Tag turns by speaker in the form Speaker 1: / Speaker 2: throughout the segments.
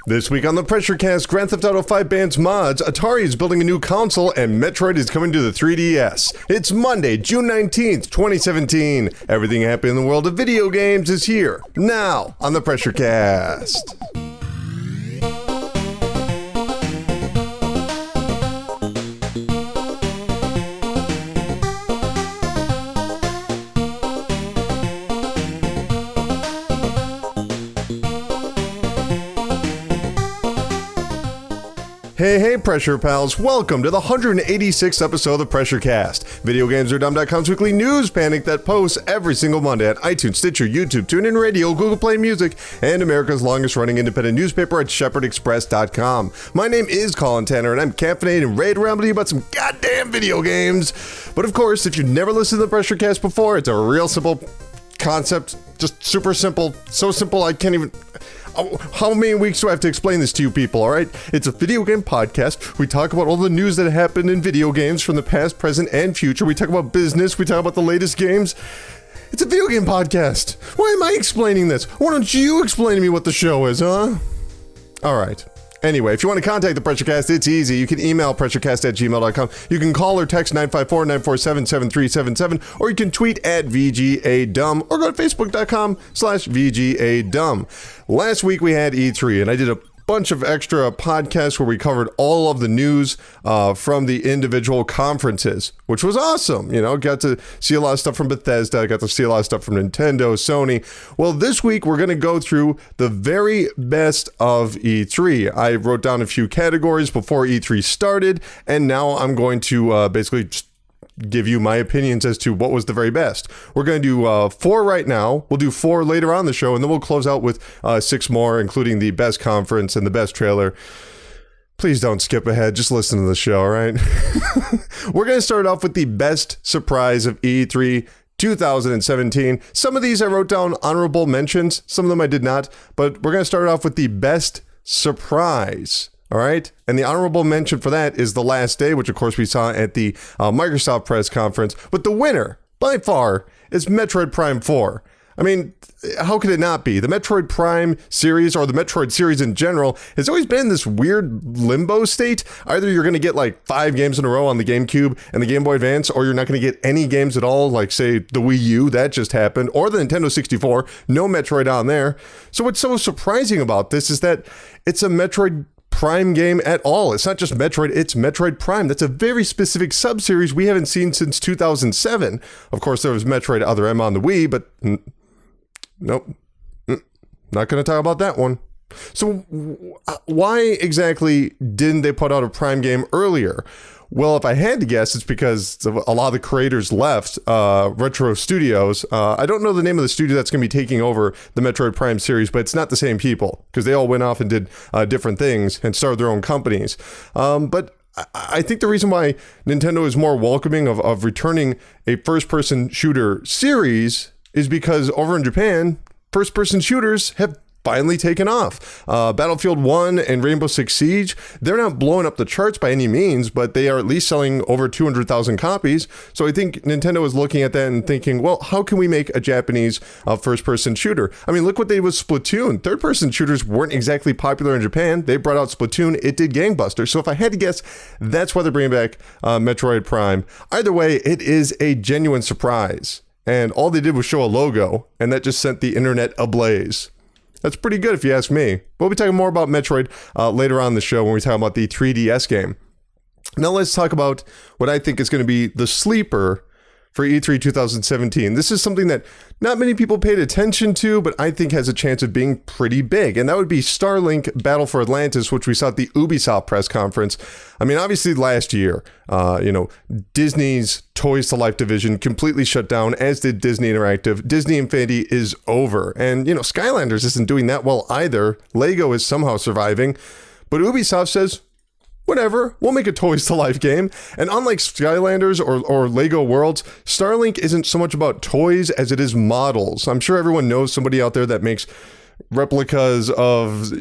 Speaker 1: This week on the PRESSURECAST, Grand Theft Auto 5 bans mods, Atari is building a new console, and Metroid is coming to the 3DS. It's Monday, June 19th, 2017. Everything happening in the world of video games is here, now, on the PRESSURECAST. Hey, Pressure Pals, welcome to the 186th episode of the PRESSURECAST, VideoGamesAreDumb.com's weekly news panic that posts every single Monday at iTunes, Stitcher, YouTube, TuneIn Radio, Google Play Music, and America's longest-running independent newspaper at ShepherdExpress.com. My name is Colin Tanner, and I'm caffeinated and ready to ramble to you about some goddamn video games. But of course, if you've never listened to the PRESSURECAST before, it's a real simple concept, just super simple, so simple I can't even... How many weeks do I have to explain this to you people, alright? It's a video game podcast. We talk about all the news that happened in video games from the past, present, and future. We talk about business. We talk about the latest games. It's a video game podcast. Why am I explaining this? Why don't you explain to me what the show is, huh? Alright. Anyway, if you want to contact the PRESSURECAST, it's easy. You can email pressurecast@gmail.com. You can call or text 954-947-7377, or you can tweet at VGADumb, or go to facebook.com/VGADumb. Last week we had E3, and I did a bunch of extra podcasts where we covered all of the news from the individual conferences, which was awesome. You know, got to see a lot of stuff from Bethesda, got to see a lot of stuff from Nintendo, Sony. Well, this week we're going to go through the very best of E3. I wrote down a few categories before E3 started, and now I'm going to basically just give you my opinions as to what was the very best. We're going to do 4 right now. We'll do 4 later on in the show, and then we'll close out with 6 more, including the best conference and the best trailer. Please don't skip ahead. Just listen to the show, all right? We're going to start off with the best surprise of E3 2017. Some of these I wrote down honorable mentions. Some of them I did not. But we're going to start off with the best surprise. All right. And the honorable mention for that is The Last Day, which of course we saw at the Microsoft press conference. But the winner, by far, is Metroid Prime 4. I mean, how could it not be? The Metroid Prime series, or the Metroid series in general, has always been in this weird limbo state. Either you're going to get like 5 games in a row on the GameCube and the Game Boy Advance, or you're not going to get any games at all, like say the Wii U, that just happened, or the Nintendo 64, no Metroid on there. So what's so surprising about this is that it's a Metroid Prime game at all. It's not just Metroid, it's Metroid Prime. That's a very specific sub-series we haven't seen since 2007. Of course, there was Metroid Other M on the Wii, but nope. Not going to talk about that one. So why exactly didn't they put out a Prime game earlier? Well, if I had to guess, it's because a lot of the creators left Retro Studios. I don't know the name of the studio that's going to be taking over the Metroid Prime series, but it's not the same people because they all went off and did different things and started their own companies. But I think the reason why Nintendo is more welcoming of returning a first-person shooter series is because over in Japan, first-person shooters have finally taken off. Battlefield 1 and Rainbow Six Siege, they're not blowing up the charts by any means, but they are at least selling over 200,000 copies. So I think Nintendo is looking at that and thinking, well, how can we make a Japanese first-person shooter? I mean, look what they did with Splatoon. Third-person shooters weren't exactly popular in Japan. They brought out Splatoon. It did gangbusters. So if I had to guess, that's why they're bringing back Metroid Prime. Either way, it is a genuine surprise. And all they did was show a logo, and that just sent the internet ablaze. That's pretty good if you ask me. We'll be talking more about Metroid later on in the show when we talk about the 3DS game. Now let's talk about what I think is going to be the sleeper for E3 2017. This is something that not many people paid attention to, but I think has a chance of being pretty big. And that would be Starlink Battle for Atlantis, which we saw at the Ubisoft press conference. I mean, obviously last year, Disney's Toys to Life division completely shut down, as did Disney Interactive. Disney Infinity is over. And, Skylanders isn't doing that well either. Lego is somehow surviving. But Ubisoft says, whatever, we'll make a Toys to Life game. And unlike Skylanders or Lego Worlds, Starlink isn't so much about toys as it is models. I'm sure everyone knows somebody out there that makes replicas of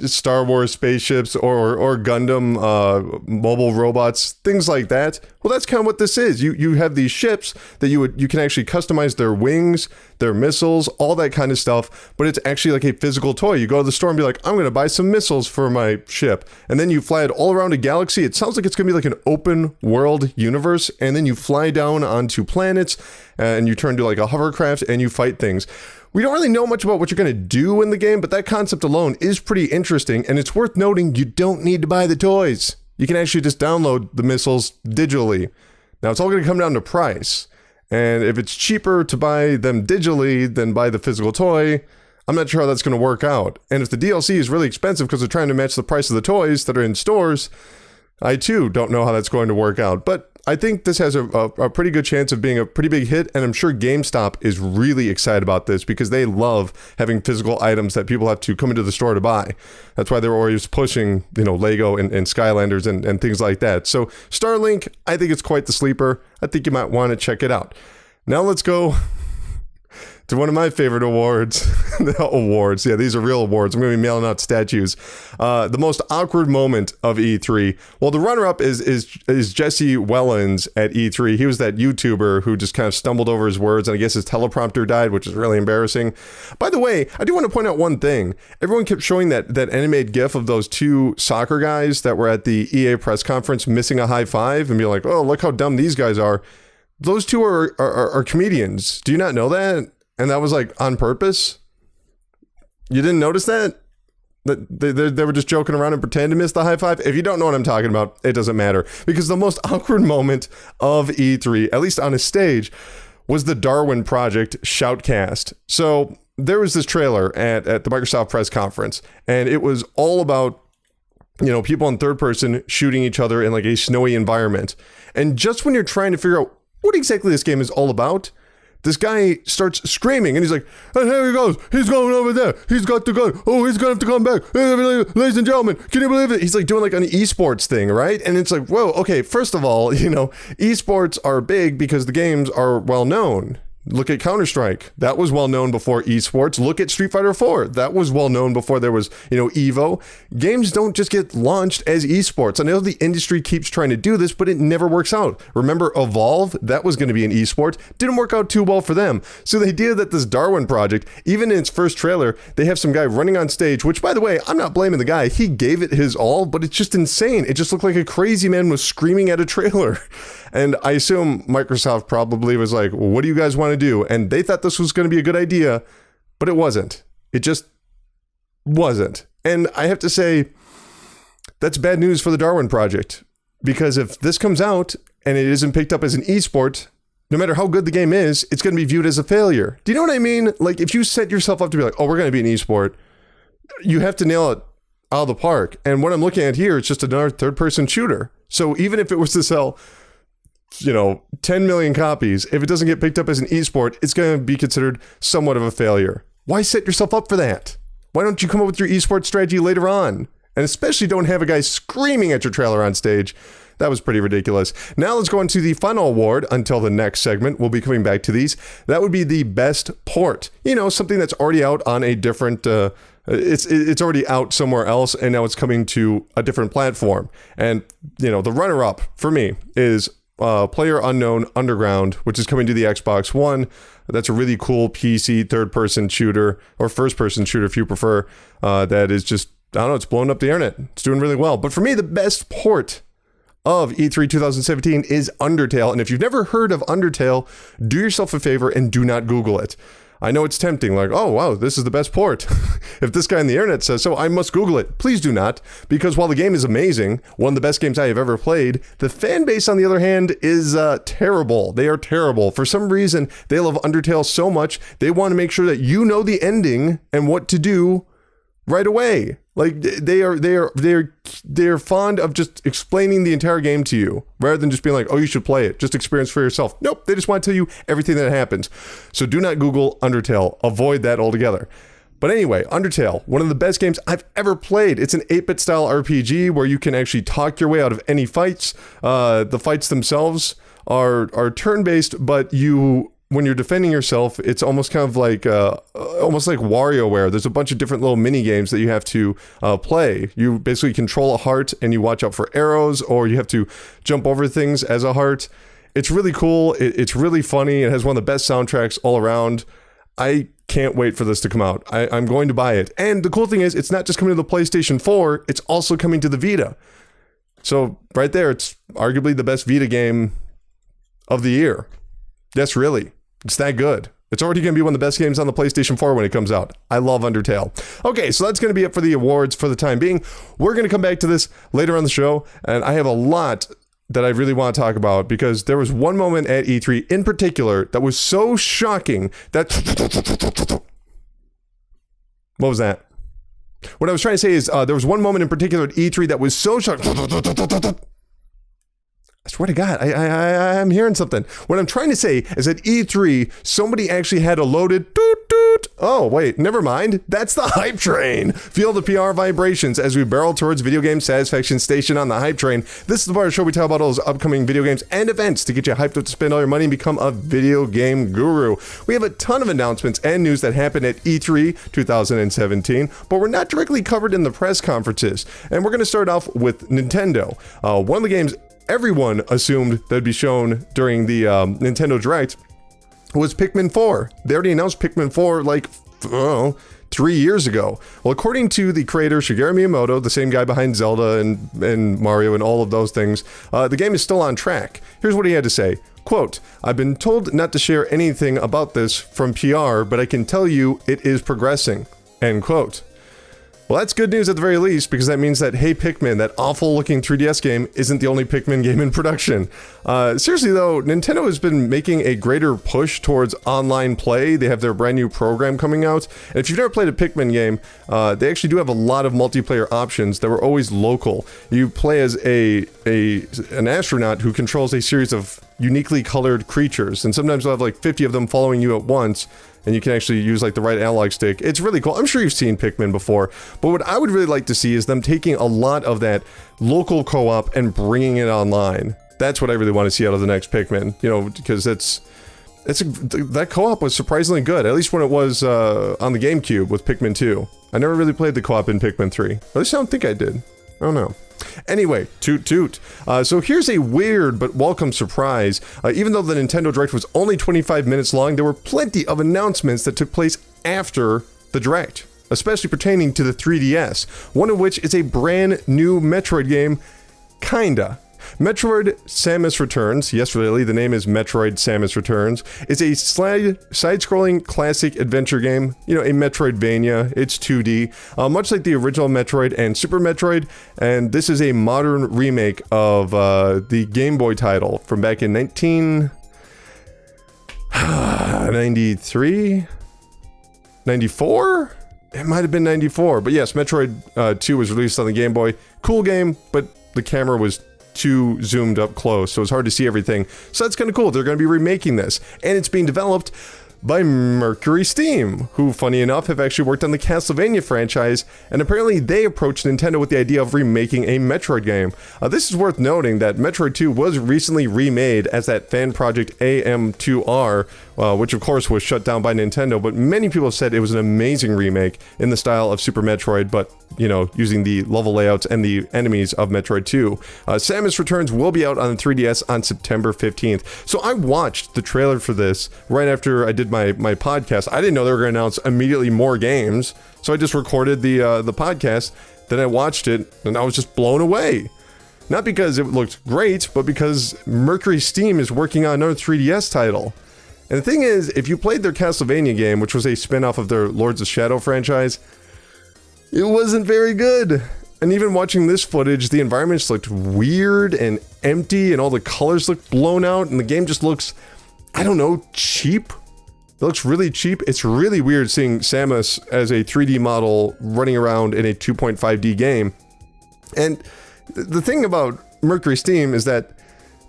Speaker 1: Star Wars spaceships or Gundam mobile robots, things like that. Well, that's kind of what this is. You have these ships that you can actually customize their wings, their missiles, all that kind of stuff, but it's actually like a physical toy. You go to the store and be like, I'm going to buy some missiles for my ship. And then you fly it all around a galaxy. It sounds like it's going to be like an open world universe. And then you fly down onto planets and you turn to like a hovercraft and you fight things. We don't really know much about what you're going to do in the game, but that concept alone is pretty interesting. And it's worth noting you don't need to buy the toys. You can actually just download the missiles digitally. Now, it's all going to come down to price. And if it's cheaper to buy them digitally than buy the physical toy, I'm not sure how that's going to work out. And if the DLC is really expensive because they're trying to match the price of the toys that are in stores, I too don't know how that's going to work out. But I think this has a pretty good chance of being a pretty big hit, and I'm sure GameStop is really excited about this because they love having physical items that people have to come into the store to buy. That's why they're always pushing, Lego and Skylanders and things like that. So Starlink, I think it's quite the sleeper. I think you might want to check it out. Now let's go to one of my favorite awards. Awards. Yeah, these are real awards. I'm going to be mailing out statues. The most awkward moment of E3. Well, the runner-up is Jesse Wellens at E3. He was that YouTuber who just kind of stumbled over his words, and I guess his teleprompter died, which is really embarrassing. By the way, I do want to point out one thing. Everyone kept showing that animated GIF of those two soccer guys that were at the EA press conference missing a high five and be like, oh, look how dumb these guys are. Those two are comedians. Do you not know that? And that was like on purpose? You didn't notice that? That they were just joking around and pretend to miss the high five? If you don't know what I'm talking about, it doesn't matter. Because the most awkward moment of E3, at least on a stage, was the Darwin Project Shoutcast. So there was this trailer at the Microsoft press conference, and it was all about people in third person shooting each other in like a snowy environment. And just when you're trying to figure out what exactly this game is all about, this guy starts screaming and he's like, and here he goes. He's going over there. He's got the gun. Oh, he's going to have to come back. Ladies and gentlemen, can you believe it? He's like doing like an esports thing, right? And it's like, whoa, okay, first of all, esports are big because the games are well known. Look at Counter-Strike. That was well known before esports. Look at Street Fighter 4. That was well known before there was, Evo. Games don't just get launched as esports. I know the industry keeps trying to do this, but it never works out. Remember Evolve? That was going to be an esport. Didn't work out too well for them. So the idea that this Darwin Project, even in its first trailer, they have some guy running on stage, which by the way, I'm not blaming the guy. He gave it his all, but it's just insane. It just looked like a crazy man was screaming at a trailer. And I assume Microsoft probably was like, well, what do you guys want to do? And they thought this was going to be a good idea, but it wasn't. It just wasn't. And I have to say, that's bad news for the Darwin Project. Because if this comes out and it isn't picked up as an esport, no matter how good the game is, it's going to be viewed as a failure. Do you know what I mean? Like if you set yourself up to be like, oh, we're going to be an esport, you have to nail it out of the park. And what I'm looking at here is just another third-person shooter. So even if it was to sell 10 million copies, if it doesn't get picked up as an esport, it's going to be considered somewhat of a failure. Why set yourself up for that? Why don't you come up with your esport strategy later on? And especially don't have a guy screaming at your trailer on stage. That was pretty ridiculous. Now let's go into the final award until the next segment. We'll be coming back to these. That would be the best port. Something that's already out on a different... It's already out somewhere else, and now it's coming to a different platform. And, the runner-up for me is... PlayerUnknown Underground, which is coming to the Xbox One. That's a really cool PC third-person shooter, or first-person shooter if you prefer, that is just, I don't know, it's blowing up the internet. It's doing really well. But for me, the best port of E3 2017 is Undertale. And if you've never heard of Undertale, do yourself a favor and do not Google it. I know it's tempting, like, oh, wow, this is the best port. If this guy on the internet says so, I must Google it. Please do not, because while the game is amazing, one of the best games I have ever played, the fan base, on the other hand, is terrible. They are terrible. For some reason, they love Undertale so much, they want to make sure that you know the ending and what to do right away. Like they're fond of just explaining the entire game to you rather than just being like, oh, you should play it. Just experience for yourself. Nope. They just want to tell you everything that happens. So do not Google Undertale. Avoid that altogether. But anyway, Undertale, one of the best games I've ever played. It's an 8-bit style RPG where you can actually talk your way out of any fights. The fights themselves are turn-based, but you when you're defending yourself, it's almost kind of like WarioWare. There's a bunch of different little mini games that you have to play. You basically control a heart and you watch out for arrows, or you have to jump over things as a heart. It's really cool. It's really funny. It has one of the best soundtracks all around. I can't wait for this to come out. I'm going to buy it. And the cool thing is, it's not just coming to the PlayStation 4, it's also coming to the Vita. So right there, it's arguably the best Vita game of the year. Yes, really. It's that good. It's already going to be one of the best games on the PlayStation 4 when it comes out. I love Undertale. Okay, so that's going to be it for the awards for the time being. We're going to come back to this later on the show, and I have a lot that I really want to talk about, because there was one moment at E3 in particular that was so shocking that... What was that? What I was trying to say is there was one moment in particular at E3 that was so shocking... I swear to God, I'm hearing something. What I'm trying to say is at E3, somebody actually had a loaded doot doot. Oh, wait, never mind. That's the hype train. Feel the PR vibrations as we barrel towards video game satisfaction station on the hype train. This is the part of the show we talk about all those upcoming video games and events to get you hyped up to spend all your money and become a video game guru. We have a ton of announcements and news that happened at E3 2017, but we're not directly covered in the press conferences. And we're going to start off with Nintendo. One of the games everyone assumed that'd be shown during the Nintendo Direct was Pikmin 4. They already announced Pikmin 4 like 3 years ago. Well, according to the creator Shigeru Miyamoto, the same guy behind Zelda and Mario and all of those things, the game is still on track. Here's what he had to say. Quote, "I've been told not to share anything about this from PR, but I can tell you it is progressing." End quote. Well, that's good news at the very least, because that means that Hey Pikmin, that awful looking 3DS game, isn't the only Pikmin game in production. Seriously though, Nintendo has been making a greater push towards online play. They have their brand new program coming out. And if you've never played a Pikmin game, they actually do have a lot of multiplayer options that were always local. You play as an astronaut who controls a series of uniquely colored creatures, and sometimes you'll have like 50 of them following you at once, and you can actually use like the right analog stick. It's really cool. I'm sure you've seen Pikmin before, but what I would really like to see is them taking a lot of that local co-op and bringing it online. That's what I really want to see out of the next Pikmin, you know, because that co-op was surprisingly good, at least when it was on the GameCube with Pikmin 2. I never really played the co-op in Pikmin 3. At least I don't think I did. I don't know. Anyway, toot toot. So here's a weird but welcome surprise. Even though the Nintendo Direct was only 25 minutes long, there were plenty of announcements that took place after the Direct, especially pertaining to the 3DS, one of which is a brand new Metroid game, kinda. Metroid Samus Returns, yes really, the name is Metroid Samus Returns, is a side-scrolling classic adventure game, you know, a Metroidvania. It's 2D, much like the original Metroid and Super Metroid, and this is a modern remake of the Game Boy title from back in 1993? 94? It might have been 94, but yes, Metroid 2 was released on the Game Boy. Cool game, but the camera was too zoomed up close, so it's hard to see everything. So that's kind of cool. They're going to be remaking this, and it's being developed by Mercury Steam, who, funny enough, have actually worked on the Castlevania franchise, and apparently they approached Nintendo with the idea of remaking a Metroid game. This is worth noting that Metroid 2 was recently remade as that fan project AM2R, which of course was shut down by Nintendo, but many people have said it was an amazing remake in the style of Super Metroid, but, you know, using the level layouts and the enemies of Metroid 2. Samus Returns will be out on the 3DS on September 15th. So I watched the trailer for this right after I did my podcast. I didn't know they were going to announce immediately more games, so I just recorded the podcast, then I watched it, and I was just blown away. Not because it looked great, but because Mercury Steam is working on another 3DS title. And the thing is, if you played their Castlevania game, which was a spin-off of their Lords of Shadow franchise, it wasn't very good. And even watching this footage, the environments looked weird and empty, and all the colors looked blown out, and the game just looks, I don't know, cheap? It looks really cheap. It's really weird seeing Samus as a 3D model running around in a 2.5D game. And the thing about Mercury Steam is that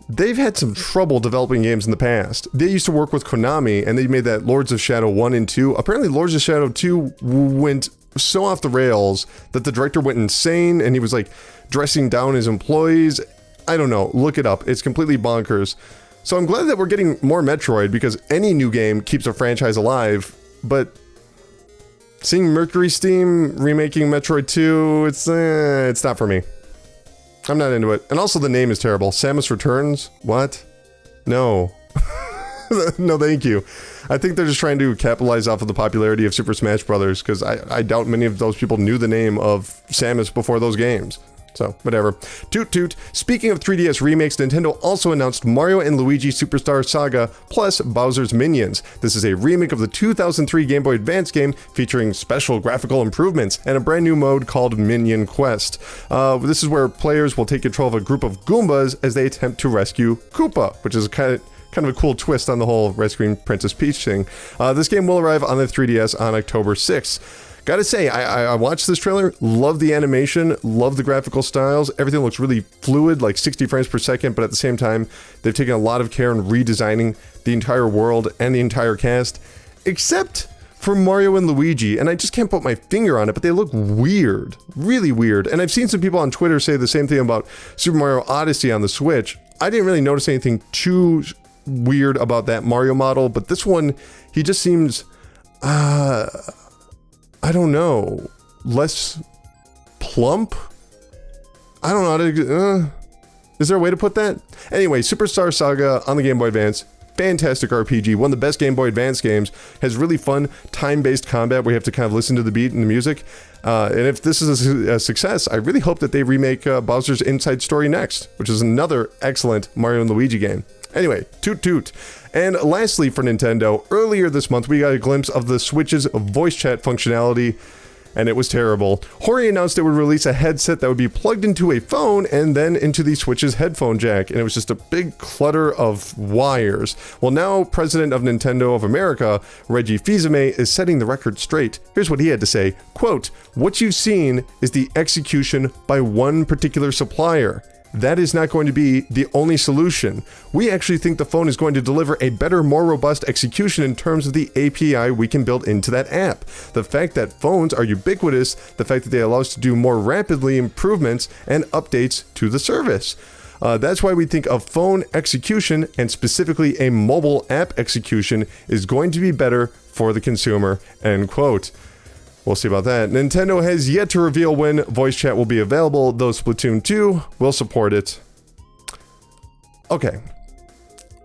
Speaker 1: they've had some trouble developing games in the past. They used to work with Konami, and they made that Lords of Shadow 1 and 2. Apparently Lords of Shadow 2 went so off the rails that the director went insane, and he was like dressing down his employees. I don't know, look it up. It's completely bonkers. So I'm glad that we're getting more Metroid, because any new game keeps a franchise alive, but seeing Mercury Steam remaking Metroid 2, it's not for me. I'm not into it. And also the name is terrible. Samus Returns? What? No. No, thank you. I think they're just trying to capitalize off of the popularity of Super Smash Bros. Because I doubt many of those people knew the name of Samus before those games. So, whatever. Toot toot. Speaking of 3DS remakes, Nintendo also announced Mario and Luigi Superstar Saga plus Bowser's Minions. This is a remake of the 2003 Game Boy Advance game featuring special graphical improvements and a brand new mode called Minion Quest. This is where players will take control of a group of Goombas as they attempt to rescue Koopa, which is kind of a cool twist on the whole rescuing Princess Peach thing. This game will arrive on the 3DS on October 6th. Gotta say, I watched this trailer, love the animation, love the graphical styles, everything looks really fluid, like 60 frames per second, but at the same time, they've taken a lot of care in redesigning the entire world and the entire cast, except for Mario and Luigi, and I just can't put my finger on it, but they look weird, really weird, and I've seen some people on Twitter say the same thing about Super Mario Odyssey on the Switch. I didn't really notice anything too weird about that Mario model, but this one, he just seems, I don't know, less plump? I don't know how to, is there a way to put that? Anyway, Superstar Saga on the Game Boy Advance, fantastic RPG, one of the best Game Boy Advance games, has really fun time-based combat where you have to kind of listen to the beat and the music. And if this is a success, I really hope that they remake Bowser's Inside Story next, which is another excellent Mario and Luigi game. Anyway, toot toot. And lastly for Nintendo, earlier this month we got a glimpse of the Switch's voice chat functionality, and it was terrible. Hori announced it would release a headset that would be plugged into a phone and then into the Switch's headphone jack, and it was just a big clutter of wires. Well, now President of Nintendo of America, Reggie Fils-Aimé, is setting the record straight. Here's what he had to say, quote, "What you've seen is the execution by one particular supplier. That is not going to be the only solution. We actually think the phone is going to deliver a better, more robust execution in terms of the API we can build into that app. The fact that phones are ubiquitous, the fact that they allow us to do more rapidly improvements and updates to the service. That's why we think a phone execution, and specifically a mobile app execution, is going to be better for the consumer," end quote. We'll see about that. Nintendo has yet to reveal when voice chat will be available, though Splatoon 2 will support it. Okay.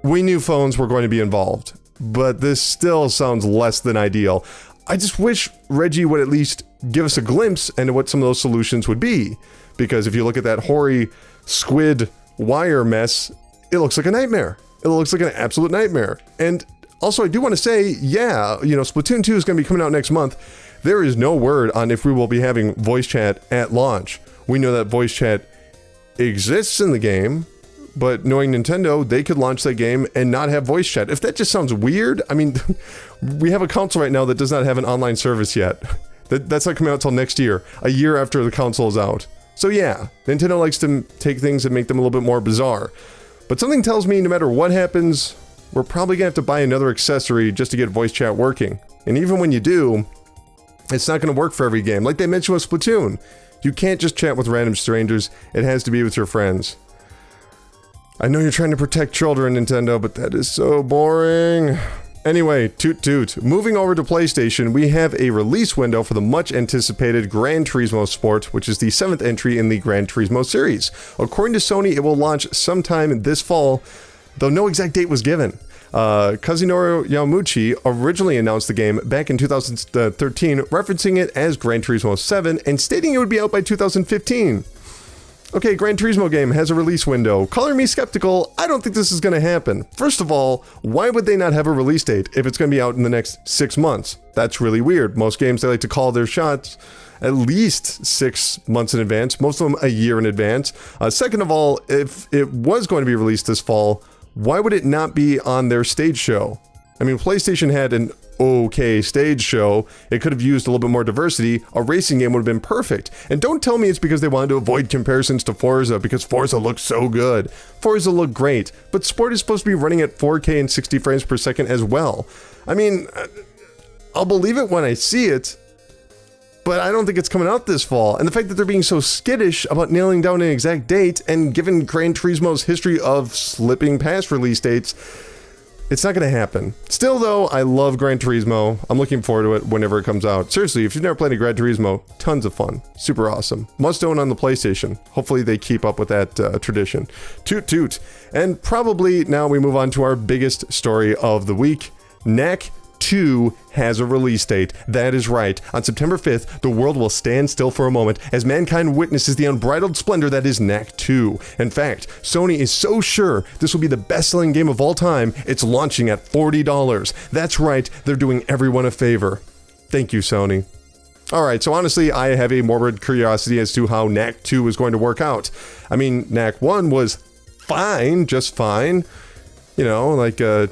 Speaker 1: We knew phones were going to be involved, but this still sounds less than ideal. I just wish Reggie would at least give us a glimpse into what some of those solutions would be, because if you look at that Hori squid wire mess, it looks like a nightmare. It looks like an absolute nightmare. And also, I do want to say, yeah, Splatoon 2 is going to be coming out next month. There is no word on if we will be having voice chat at launch. We know that voice chat exists in the game, but knowing Nintendo, they could launch that game and not have voice chat. If that just sounds weird, I mean, we have a console right now that does not have an online service yet. That's not coming out till next year, a year after the console is out. So yeah, Nintendo likes to take things and make them a little bit more bizarre. But something tells me no matter what happens, we're probably gonna have to buy another accessory just to get voice chat working. And even when you do, it's not going to work for every game. Like they mentioned with Splatoon, you can't just chat with random strangers. It has to be with your friends. I know you're trying to protect children, Nintendo, but that is so boring. Anyway, toot toot. Moving over to PlayStation, we have a release window for the much anticipated Gran Turismo Sport, which is the 7th entry in the Gran Turismo series. According to Sony, it will launch sometime this fall, though no exact date was given. Kazunori Yamauchi originally announced the game back in 2013, referencing it as Gran Turismo 7 and stating it would be out by 2015. Okay, Gran Turismo game has a release window. Color me skeptical, I don't think this is going to happen. First of all, why would they not have a release date if it's going to be out in the next 6 months? That's really weird. Most games, they like to call their shots at least 6 months in advance, most of them a year in advance. Second of all, if it was going to be released this fall, why would it not be on their stage show? I mean, PlayStation had an okay stage show. It could have used a little bit more diversity. A racing game would have been perfect. And don't tell me it's because they wanted to avoid comparisons to Forza, because Forza looks so good. Forza looked great, but Sport is supposed to be running at 4K and 60 frames per second as well. I mean, I'll believe it when I see it, but I don't think it's coming out this fall. And the fact that they're being so skittish about nailing down an exact date, and given Gran Turismo's history of slipping past release dates, it's not going to happen. Still, though, I love Gran Turismo. I'm looking forward to it whenever it comes out. Seriously, if you've never played a Gran Turismo, tons of fun. Super awesome. Must own on the PlayStation. Hopefully they keep up with that tradition. Toot toot. And probably now we move on to our biggest story of the week. Knack 2 has a release date. That is right. On September 5th, the world will stand still for a moment as mankind witnesses the unbridled splendor that is Knack 2. In fact, Sony is so sure this will be the best-selling game of all time, it's launching at $40. That's right, they're doing everyone a favor. Thank you, Sony. Alright, so honestly, I have a morbid curiosity as to how Knack 2 is going to work out. I mean, Knack 1 was fine, just fine. You know, like a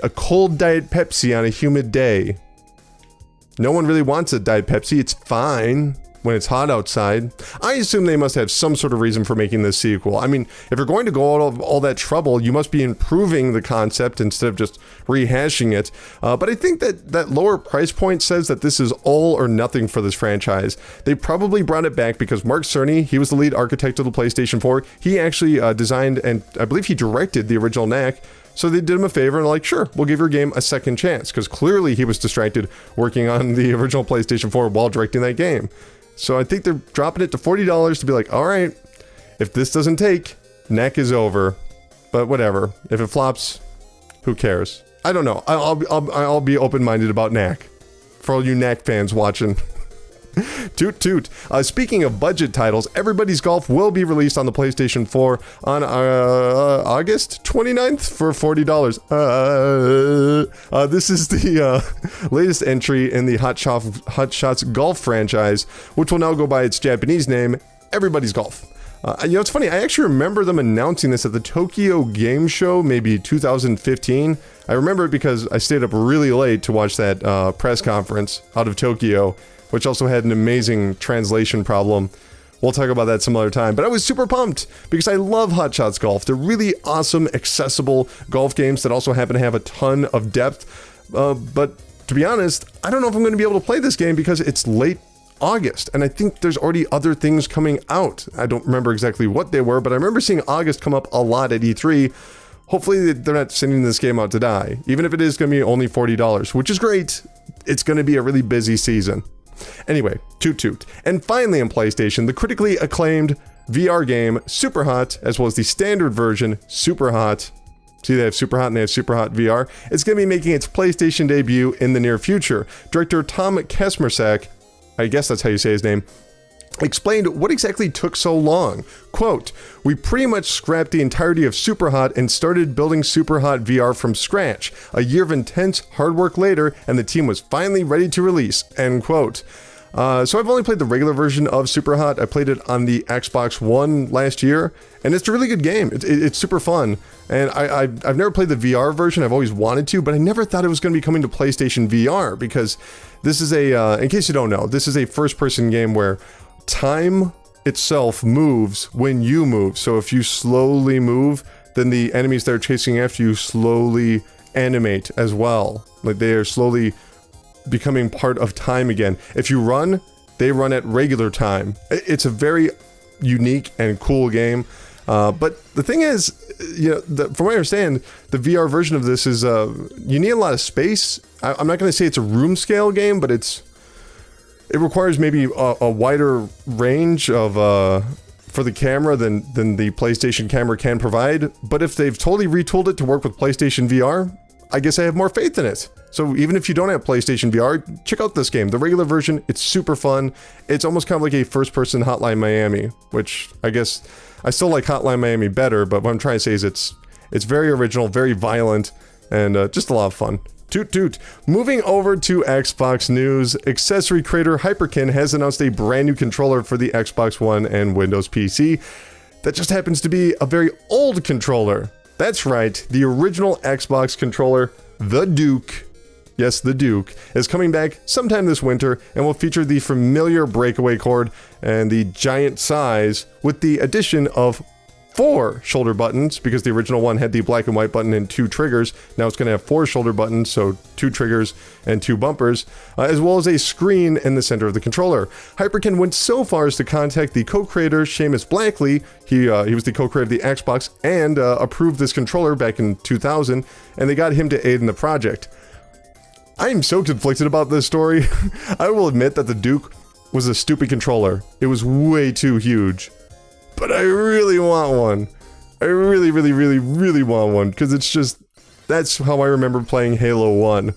Speaker 1: cold Diet Pepsi on a humid day. No one really wants a Diet Pepsi. It's fine when it's hot outside. I assume they must have some sort of reason for making this sequel. I mean, if you're going to go all that trouble, you must be improving the concept instead of just rehashing it. But I think that lower price point says that this is all or nothing for this franchise. They probably brought it back because Mark Cerny, he was the lead architect of the PlayStation 4. He actually designed and I believe he directed the original Knack. So they did him a favor and like, sure, we'll give your game a second chance, because clearly he was distracted working on the original PlayStation 4 while directing that game. So I think they're dropping it to $40 to be like, all right, if this doesn't take, Knack is over. But whatever, if it flops, who cares? I don't know. I'll be open-minded about Knack. For all you Knack fans watching. Toot toot. Speaking of budget titles, Everybody's Golf will be released on the PlayStation 4 on August 29th for $40. This is the latest entry in the Hot Shots Golf franchise, which will now go by its Japanese name, Everybody's Golf. You know, it's funny, I actually remember them announcing this at the Tokyo Game Show, maybe 2015. I remember it because I stayed up really late to watch that press conference out of Tokyo, which also had an amazing translation problem. We'll talk about that some other time. But I was super pumped because I love Hot Shots Golf. They're really awesome, accessible golf games that also happen to have a ton of depth. But to be honest, I don't know if I'm going to be able to play this game because it's late August, and I think there's already other things coming out. I don't remember exactly what they were, but I remember seeing August come up a lot at E3. Hopefully they're not sending this game out to die, even if it is going to be only $40, which is great. It's going to be a really busy season. Anyway, toot toot. And finally on PlayStation, the critically acclaimed VR game Super Hot, as well as the standard version Super Hot. See, they have Super Hot and they have Super Hot VR. It's going to be making its PlayStation debut in the near future. Director Tom Kesmersak, I guess that's how you say his name, explained what exactly took so long. Quote, "We pretty much scrapped the entirety of Super Hot and started building Super Hot VR from scratch. A year of intense hard work later, and the team was finally ready to release." End quote. So I've only played the regular version of Super Hot. I played it on the Xbox One last year, and it's a really good game. It's super fun. And I've never played the VR version. I've always wanted to, but I never thought it was going to be coming to PlayStation VR, because this is a, in case you don't know, this is a first-person game where time itself moves when you move. So if you slowly move, then the enemies that are chasing after you slowly animate as well. Like they are slowly becoming part of time again. If you run, they run at regular time. It's a very unique and cool game. But the thing is, you know, from what I understand, the VR version of this is, you need a lot of space. I'm not going to say it's a room scale game, but it requires maybe a wider range of for the camera than the PlayStation camera can provide. But if they've totally retooled it to work with PlayStation VR, I guess I have more faith in it. So even if you don't have PlayStation VR, check out this game. The regular version, it's super fun. It's almost kind of like a first-person Hotline Miami, which I guess I still like Hotline Miami better, but what I'm trying to say is it's very original, very violent, and just a lot of fun. Toot toot. Moving over to Xbox news, accessory creator Hyperkin has announced a brand new controller for the Xbox One and Windows PC that just happens to be a very old controller. That's right, the original Xbox controller, the Duke, yes, the Duke, is coming back sometime this winter and will feature the familiar breakaway cord and the giant size with the addition of 4 shoulder buttons, because the original one had the black and white button and 2 triggers. Now it's going to have 4 shoulder buttons, so 2 triggers and 2 bumpers, as well as a screen in the center of the controller. Hyperkin went so far as to contact the co-creator Seamus Blackley. He was the co-creator of the Xbox and approved this controller back in 2000, and they got him to aid in the project. I am so conflicted about this story. I will admit that the Duke was a stupid controller. It was way too huge. But I really want one. I really, really, really, really want one, because it's just, that's how I remember playing Halo 1.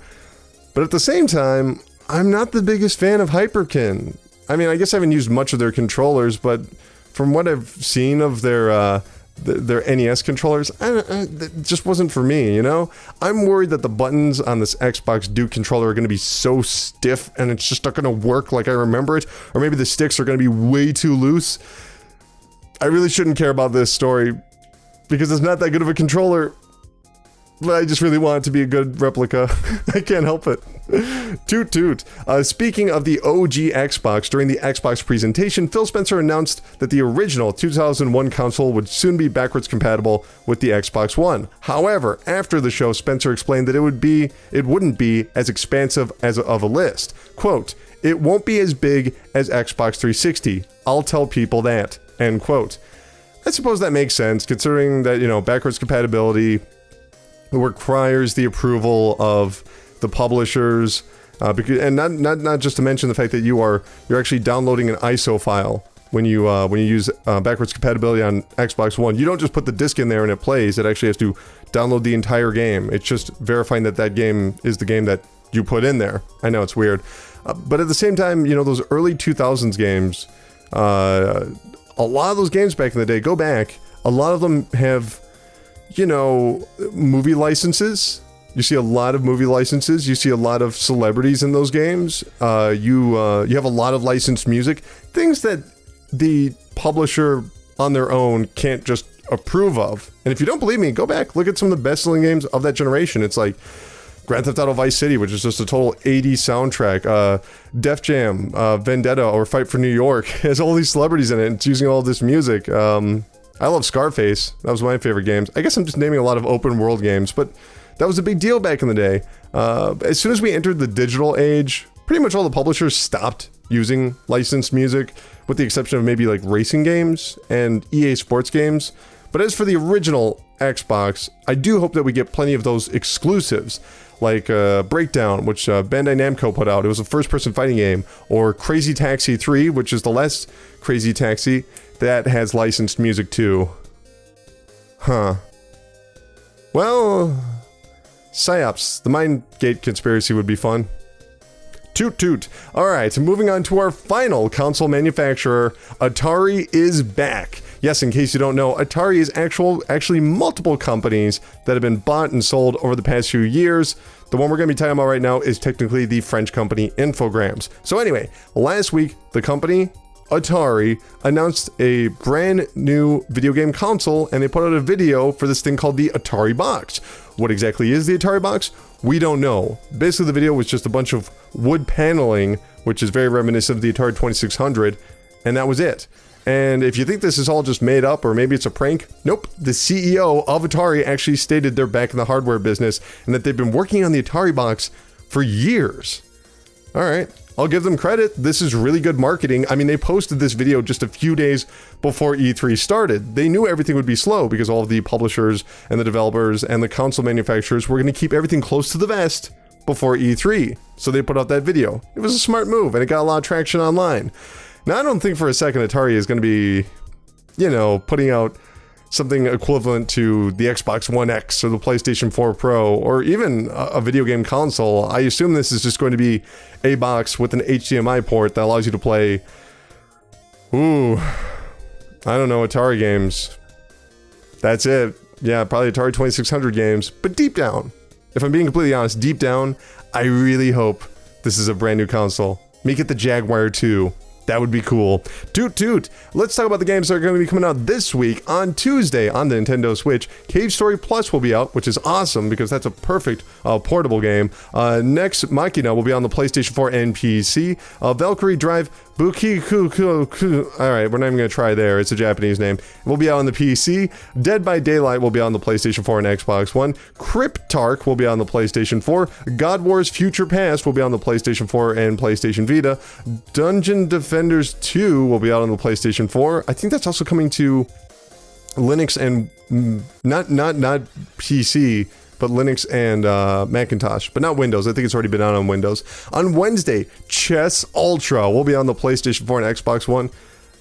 Speaker 1: But at the same time, I'm not the biggest fan of Hyperkin. I mean, I guess I haven't used much of their controllers, but from what I've seen of their NES controllers, it just wasn't for me, you know? I'm worried that the buttons on this Xbox Duke controller are going to be so stiff and it's just not going to work like I remember it, or maybe the sticks are going to be way too loose. I really shouldn't care about this story because it's not that good of a controller, but I just really want it to be a good replica. I can't help it. Toot toot. Speaking of the OG Xbox, during the Xbox presentation, Phil Spencer announced that the original 2001 console would soon be backwards compatible with the Xbox One. However, after the show, Spencer explained that it wouldn't be as expansive of a list. Quote, "It won't be as big as Xbox 360. I'll tell people that." End quote. I suppose that makes sense, considering that, you know, backwards compatibility requires the approval of the publishers, and not just to mention the fact that you're actually downloading an ISO file when you use backwards compatibility on Xbox One. You don't just put the disc in there and it plays. It actually has to download the entire game. It's just verifying that that game is the game that you put in there. I know it's weird, but at the same time, you know, those early 2000s games, a lot of those games back in the day, go back, a lot of them have, you know, movie licenses. You see a lot of movie licenses. You see a lot of celebrities in those games. You have a lot of licensed music. Things that the publisher on their own can't just approve of. And if you don't believe me, go back, look at some of the best-selling games of that generation. It's like Grand Theft Auto Vice City, which is just a total 80s soundtrack. Def Jam, Vendetta, or Fight for New York has all these celebrities in it. It's using all this music. I love Scarface. That was one of my favorite games. I guess I'm just naming a lot of open world games, but that was a big deal back in the day. As soon as we entered the digital age, pretty much all the publishers stopped using licensed music, with the exception of maybe like racing games and EA Sports games. But as for the original Xbox, I do hope that we get plenty of those exclusives, like Breakdown, which Bandai Namco put out. It was a first-person fighting game. Or Crazy Taxi 3, which is the last Crazy Taxi, that has licensed music too. Huh. Well, PSYOPs, the Mindgate conspiracy would be fun. Toot toot. Alright, moving on to our final console manufacturer, Atari is back. Yes, in case you don't know, Atari is actually multiple companies that have been bought and sold over the past few years. The one we're going to be talking about right now is technically the French company Infogrames. So anyway, last week, the company Atari announced a brand new video game console, and they put out a video for this thing called the Atari Box. What exactly is the Atari Box? We don't know. Basically, the video was just a bunch of wood paneling, which is very reminiscent of the Atari 2600, and that was it. And if you think this is all just made up, or maybe it's a prank, nope. The CEO of Atari actually stated they're back in the hardware business and that they've been working on the Atari Box for years. All right, I'll give them credit. This is really good marketing. I mean, they posted this video just a few days before E3 started. They knew everything would be slow because all of the publishers and the developers and the console manufacturers were going to keep everything close to the vest before E3. So they put out that video. It was a smart move, and it got a lot of traction online. Now, I don't think for a second Atari is going to be, you know, putting out something equivalent to the Xbox One X or the PlayStation 4 Pro, or even a video game console. I assume this is just going to be a box with an HDMI port that allows you to play, I don't know, Atari games. That's it. Yeah, probably Atari 2600 games. But deep down, if I'm being completely honest, deep down, I really hope this is a brand new console. Make it the Jaguar 2. That would be cool. Toot toot. Let's talk about the games that are going to be coming out this week. On Tuesday on the Nintendo Switch, Cave Story Plus will be out, which is awesome because that's a perfect portable game. Next Machina will be on the PlayStation 4 and PC. Valkyrie Drive Bukiku. All right, we're not even going to try there. It's a Japanese name. It will be out on the PC. Dead by Daylight will be on the PlayStation 4 and Xbox One. Cryptarch will be on the PlayStation 4. God Wars Future Past will be on the PlayStation 4 and PlayStation Vita. Dungeon Defenders 2 will be out on the PlayStation 4. I think that's also coming to Linux and not PC, but Linux and Macintosh, but not Windows. I think it's already been out on Windows. On Wednesday, Chess Ultra will be on the PlayStation 4 and Xbox One.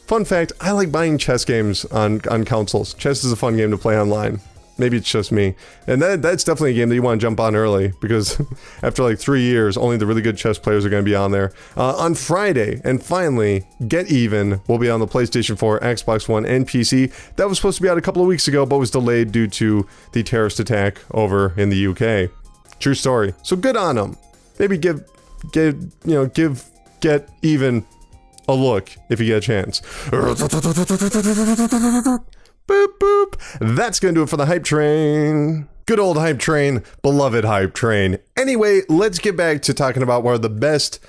Speaker 1: Fun fact, I like buying chess games on consoles. Chess is a fun game to play online. Maybe it's just me. And that's definitely a game that you want to jump on early, because after like 3 years, only the really good chess players are going to be on there. On Friday, and finally, Get Even will be on the PlayStation 4, Xbox One, and PC. That was supposed to be out a couple of weeks ago, but was delayed due to the terrorist attack over in the UK. True story. So good on them. Maybe give Get Even a look if you get a chance. Boop, boop. That's going to do it for the hype train. Good old hype train, beloved hype train. Anyway, let's get back to talking about what are the best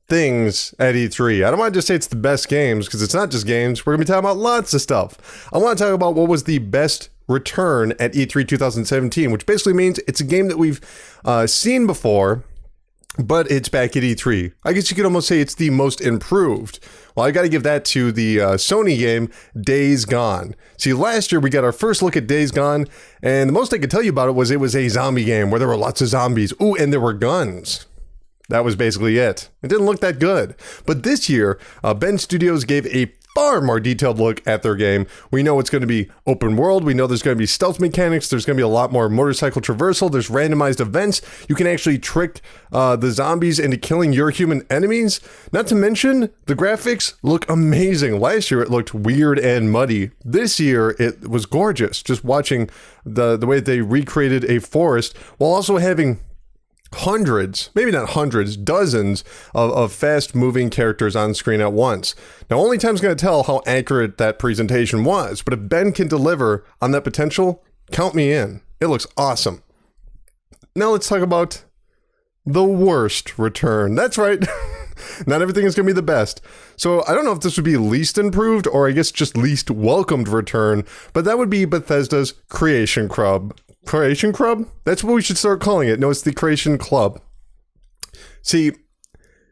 Speaker 1: things at E3. I don't want to just say it's the best games, because it's not just games. We're going to be talking about lots of stuff. I want to talk about what was the best return at E3 2017, which basically means it's a game that we've seen before, but it's back at E3. I guess you could almost say it's the most improved. Well, I got to give that to the Sony game, Days Gone. See, last year we got our first look at Days Gone, and the most I could tell you about it was a zombie game where there were lots of zombies. Ooh, and there were guns. That was basically it. It didn't look that good. But this year, Bend Studios gave a far more detailed look at their game. We know it's going to be open world. We know there's going to be stealth mechanics. There's going to be a lot more motorcycle traversal. There's randomized events. You can actually trick the zombies into killing your human enemies. Not to mention, the graphics look amazing. Last year, it looked weird and muddy. This year, it was gorgeous. Just watching the way they recreated a forest while also having hundreds, maybe not hundreds, dozens of fast-moving characters on screen at once. Now, only time's going to tell how accurate that presentation was, but if Ben can deliver on that potential, count me in. It looks awesome. Now let's talk about the worst return. That's right. Not everything is going to be the best. So I don't know if this would be least improved or I guess just least welcomed return, but that would be Bethesda's Creation Club. Creation Club? That's what we should start calling it. No, it's the Creation Club. See,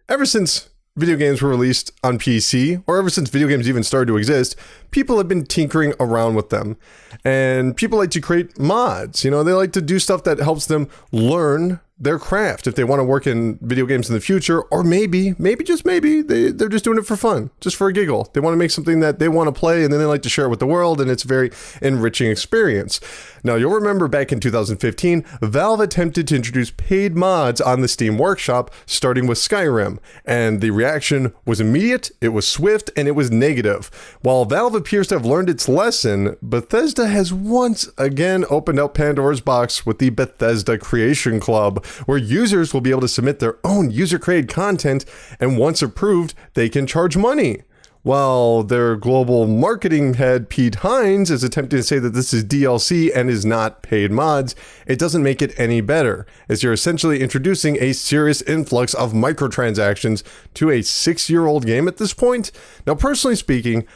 Speaker 1: ever since video games were released on PC, or ever since video games even started to exist, people have been tinkering around with them. And people like to create mods. You know, they like to do stuff that helps them learn their craft if they want to work in video games in the future, or maybe just maybe, they're just doing it for fun, just for a giggle. They want to make something that they want to play and then they like to share it with the world, and it's a very enriching experience. Now, you'll remember back in 2015, Valve attempted to introduce paid mods on the Steam Workshop, starting with Skyrim, and the reaction was immediate, it was swift, and it was negative. While Valve appears to have learned its lesson, Bethesda has once again opened up Pandora's box with the Bethesda Creation Club, where users will be able to submit their own user-created content, and once approved, they can charge money. While their global marketing head, Pete Hines, is attempting to say that this is DLC and is not paid mods, it doesn't make it any better, as you're essentially introducing a serious influx of microtransactions to a 6-year-old game at this point. Now, personally speaking,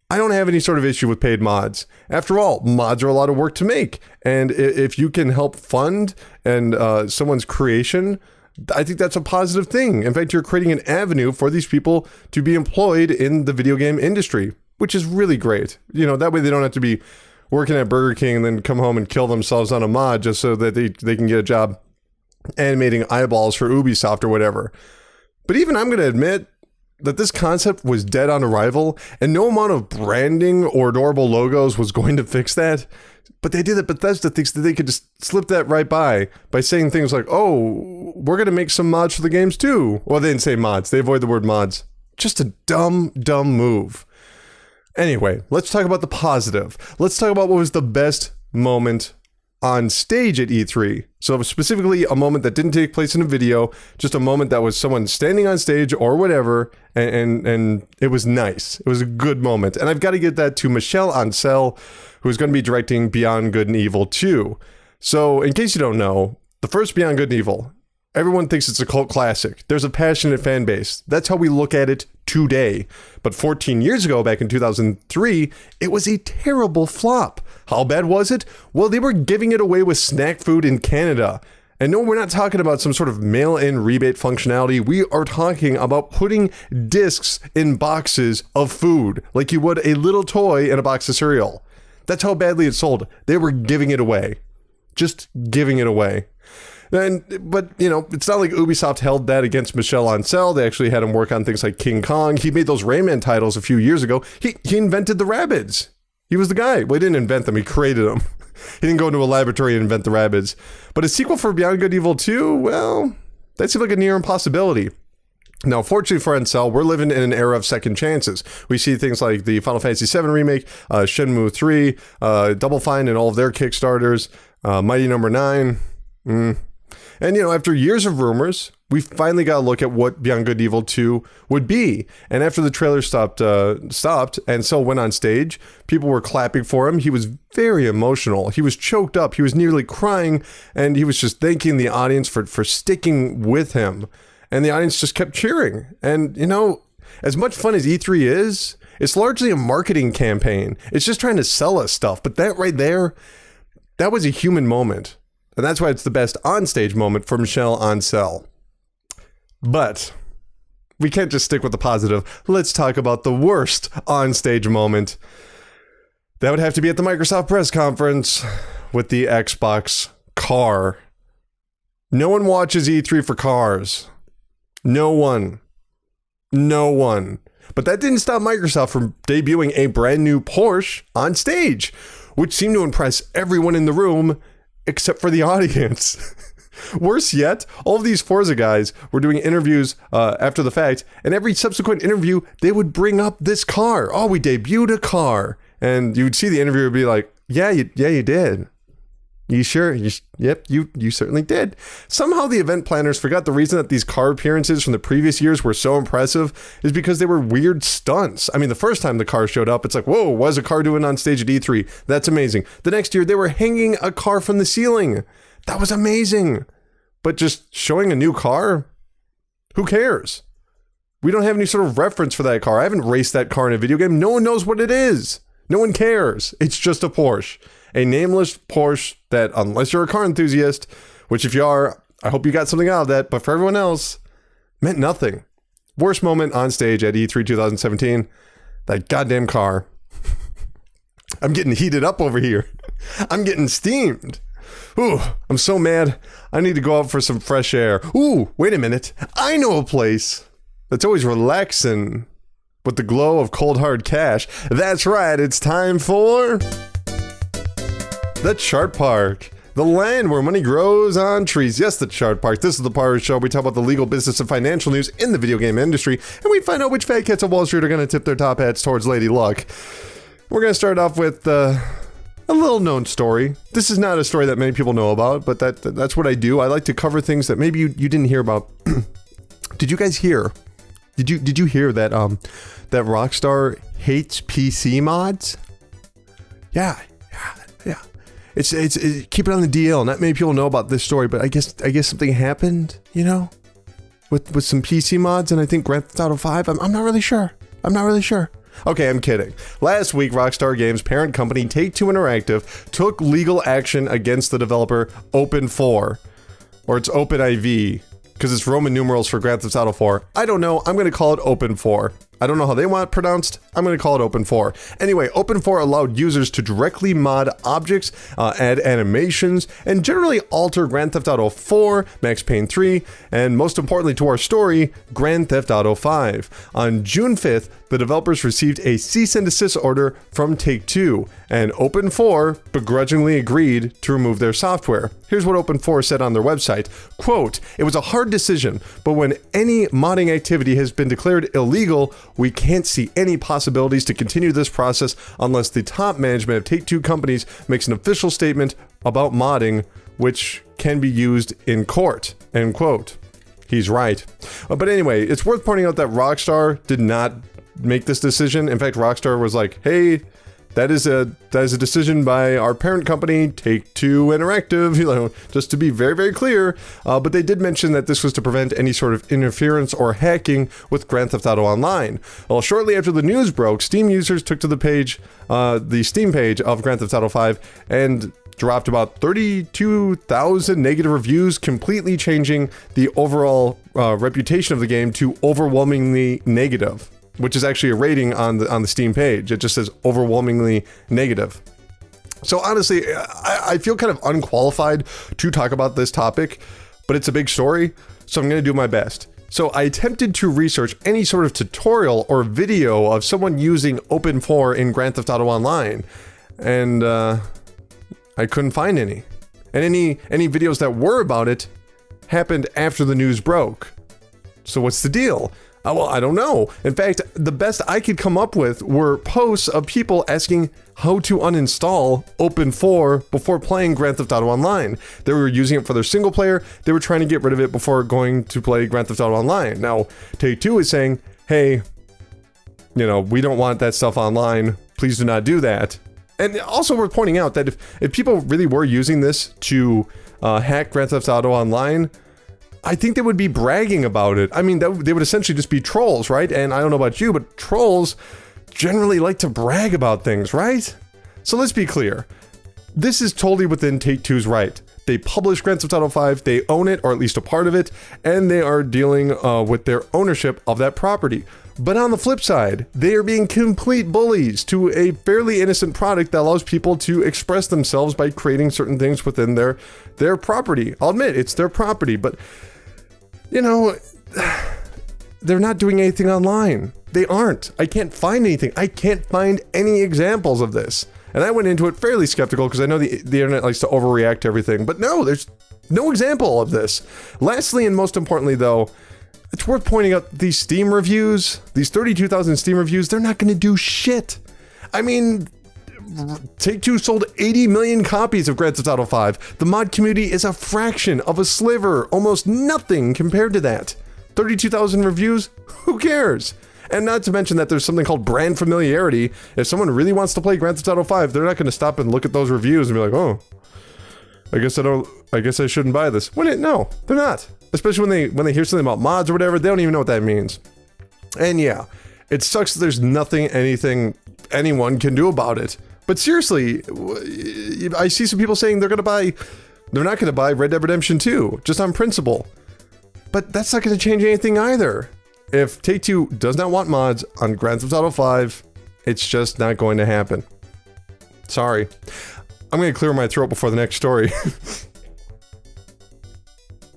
Speaker 1: I don't have any sort of issue with paid mods. After all, mods are a lot of work to make. And if you can help fund someone's creation, I think that's a positive thing. In fact, you're creating an avenue for these people to be employed in the video game industry, which is really great. You know, that way they don't have to be working at Burger King and then come home and kill themselves on a mod just so that they can get a job animating eyeballs for Ubisoft or whatever. But even I'm going to admit that this concept was dead on arrival, and no amount of branding or adorable logos was going to fix that. But they did it. Bethesda thinks that they could just slip that right by saying things like, oh, we're going to make some mods for the games too. Well, they didn't say mods. They avoid the word mods. Just a dumb move. Anyway, let's talk about the positive. Let's talk about what was the best moment on stage at E3. So specifically a moment that didn't take place in a video, just a moment that was someone standing on stage or whatever, and it was nice. It was a good moment. And I've got to give that to Michelle Ancel, who's going to be directing Beyond Good and Evil 2. So in case you don't know, the first Beyond Good and Evil, everyone thinks it's a cult classic. There's a passionate fan base. That's how we look at it today. But 14 years ago, back in 2003, it was a terrible flop. How bad was it? Well, they were giving it away with snack food in Canada. And no, we're not talking about some sort of mail-in rebate functionality. We are talking about putting discs in boxes of food, like you would a little toy in a box of cereal. That's how badly it sold. They were giving it away. Just giving it away. But, you know, it's not like Ubisoft held that against Michel Ancel. They actually had him work on things like King Kong. He made those Rayman titles a few years ago. He invented the Rabbids. He was the guy. Well, he didn't invent them. He created them. He didn't go into a laboratory and invent the Rabbids. But a sequel for Beyond Good and Evil 2, well, that seemed like a near impossibility. Now, fortunately for Ancel, we're living in an era of second chances. We see things like the Final Fantasy VII Remake, Shenmue 3, Double Fine and all of their Kickstarters, Mighty Number 9. And, you know, after years of rumors, we finally got a look at what Beyond Good and Evil 2 would be. And after the trailer stopped, and Ancel went on stage, people were clapping for him. He was very emotional. He was choked up. He was nearly crying. And he was just thanking the audience for sticking with him. And the audience just kept cheering. And, you know, as much fun as E3 is, it's largely a marketing campaign. It's just trying to sell us stuff. But that right there, that was a human moment. And that's why it's the best onstage moment for Michel Ancel. But we can't just stick with the positive. Let's talk about the worst onstage moment. That would have to be at the Microsoft press conference with the Xbox car. No one watches E3 for cars. No one. No one. But that didn't stop Microsoft from debuting a brand new Porsche on stage, which seemed to impress everyone in the room except for the audience. Worse yet, all of these Forza guys were doing interviews after the fact, and every subsequent interview, they would bring up this car. Oh, we debuted a car. And you would see the interviewer be like, yeah, you did. You sure? Yep, you certainly did. Somehow the event planners forgot the reason that these car appearances from the previous years were so impressive is because they were weird stunts. I mean, the first time the car showed up, it's like, whoa, what is a car doing on stage at E3? That's amazing. The next year, they were hanging a car from the ceiling. That was amazing. But just showing a new car? Who cares? We don't have any sort of reference for that car. I haven't raced that car in a video game. No one knows what it is. No one cares. It's just a Porsche. A nameless Porsche that, unless you're a car enthusiast, which if you are, I hope you got something out of that, but for everyone else, meant nothing. Worst moment on stage at E3 2017, that goddamn car. I'm getting heated up over here. I'm getting steamed. Ooh, I'm so mad. I need to go out for some fresh air. Ooh, wait a minute. I know a place that's always relaxing with the glow of cold hard cash. That's right, it's time for the Chart Park, the land where money grows on trees. Yes, the Chart Park. This is the part of the show we talk about the legal, business, and financial news in the video game industry, and we find out which fat cats of Wall Street are going to tip their top hats towards Lady Luck. We're going to start off with a little-known story. This is not a story that many people know about, but that's what I do. I like to cover things that maybe you didn't hear about. Did you guys hear? Did you hear that that Rockstar hates PC mods? Yeah. It's keep it on the DL. Not many people know about this story, but I guess something happened, you know, with some PC mods, and I think Grand Theft Auto 5. I'm not really sure. Okay, I'm kidding. Last week, Rockstar Games' parent company Take-Two Interactive took legal action against the developer Open4, or it's OpenIV, because it's Roman numerals for Grand Theft Auto 4. I don't know. I'm going to call it Open4. I don't know how they want it pronounced. I'm going to call it Open4. Anyway, Open4 allowed users to directly mod objects, add animations, and generally alter Grand Theft Auto 4, Max Payne 3, and most importantly to our story, Grand Theft Auto 5. On June 5th, the developers received a cease and desist order from Take-Two, and Open4 begrudgingly agreed to remove their software. Here's what Open4 said on their website. Quote, "It was a hard decision, but when any modding activity has been declared illegal, we can't see any possibilities to continue this process unless the top management of Take-Two companies makes an official statement about modding, which can be used in court." End quote. He's right. But anyway, it's worth pointing out that Rockstar did not make this decision. In fact, Rockstar was like, hey, that is a decision by our parent company, Take-Two Interactive, just to be very, very clear. But they did mention that this was to prevent any sort of interference or hacking with Grand Theft Auto Online. Well, shortly after the news broke, Steam users took to the Steam page of Grand Theft Auto 5 and dropped about 32,000 negative reviews, completely changing the overall reputation of the game to overwhelmingly negative, which is actually a rating on the Steam page. It just says overwhelmingly negative. So honestly, I feel kind of unqualified to talk about this topic, but it's a big story, so I'm going to do my best. So I attempted to research any sort of tutorial or video of someone using Open4 in Grand Theft Auto Online, and I couldn't find any. And any videos that were about it happened after the news broke. So what's the deal? Well, I don't know. In fact, the best I could come up with were posts of people asking how to uninstall Open4 before playing Grand Theft Auto Online. They were using it for their single player. They were trying to get rid of it before going to play Grand Theft Auto Online. Now, Take-Two is saying, hey, we don't want that stuff online. Please do not do that. And also worth pointing out that if people really were using this to hack Grand Theft Auto Online, I think they would be bragging about it. I mean, they would essentially just be trolls, right? And I don't know about you, but trolls generally like to brag about things, right? So let's be clear. This is totally within Take-Two's right. They publish Grand Theft Auto 5, they own it, or at least a part of it, and they are dealing with their ownership of that property. But on the flip side, they are being complete bullies to a fairly innocent product that allows people to express themselves by creating certain things within their property. I'll admit, it's their property, but, they're not doing anything online. They aren't. I can't find anything. I can't find any examples of this. And I went into it fairly skeptical because I know the internet likes to overreact to everything. But no, there's no example of this. Lastly, and most importantly, though, it's worth pointing out these Steam reviews, these 32,000 Steam reviews, they're not going to do shit. I mean, Take-Two sold 80 million copies of Grand Theft Auto 5. The mod community is a fraction of a sliver, almost nothing compared to that. 32,000 reviews? Who cares? And not to mention that there's something called brand familiarity. If someone really wants to play Grand Theft Auto 5, they're not going to stop and look at those reviews and be like, oh, I guess I shouldn't buy this. No, they're not. Especially when they hear something about mods or whatever, they don't even know what that means. And yeah, it sucks that there's anything anyone can do about it. But seriously, I see some people saying they're not going to buy Red Dead Redemption 2, just on principle. But that's not going to change anything either. If Take-Two does not want mods on Grand Theft Auto 5, it's just not going to happen. Sorry. I'm going to clear my throat before the next story.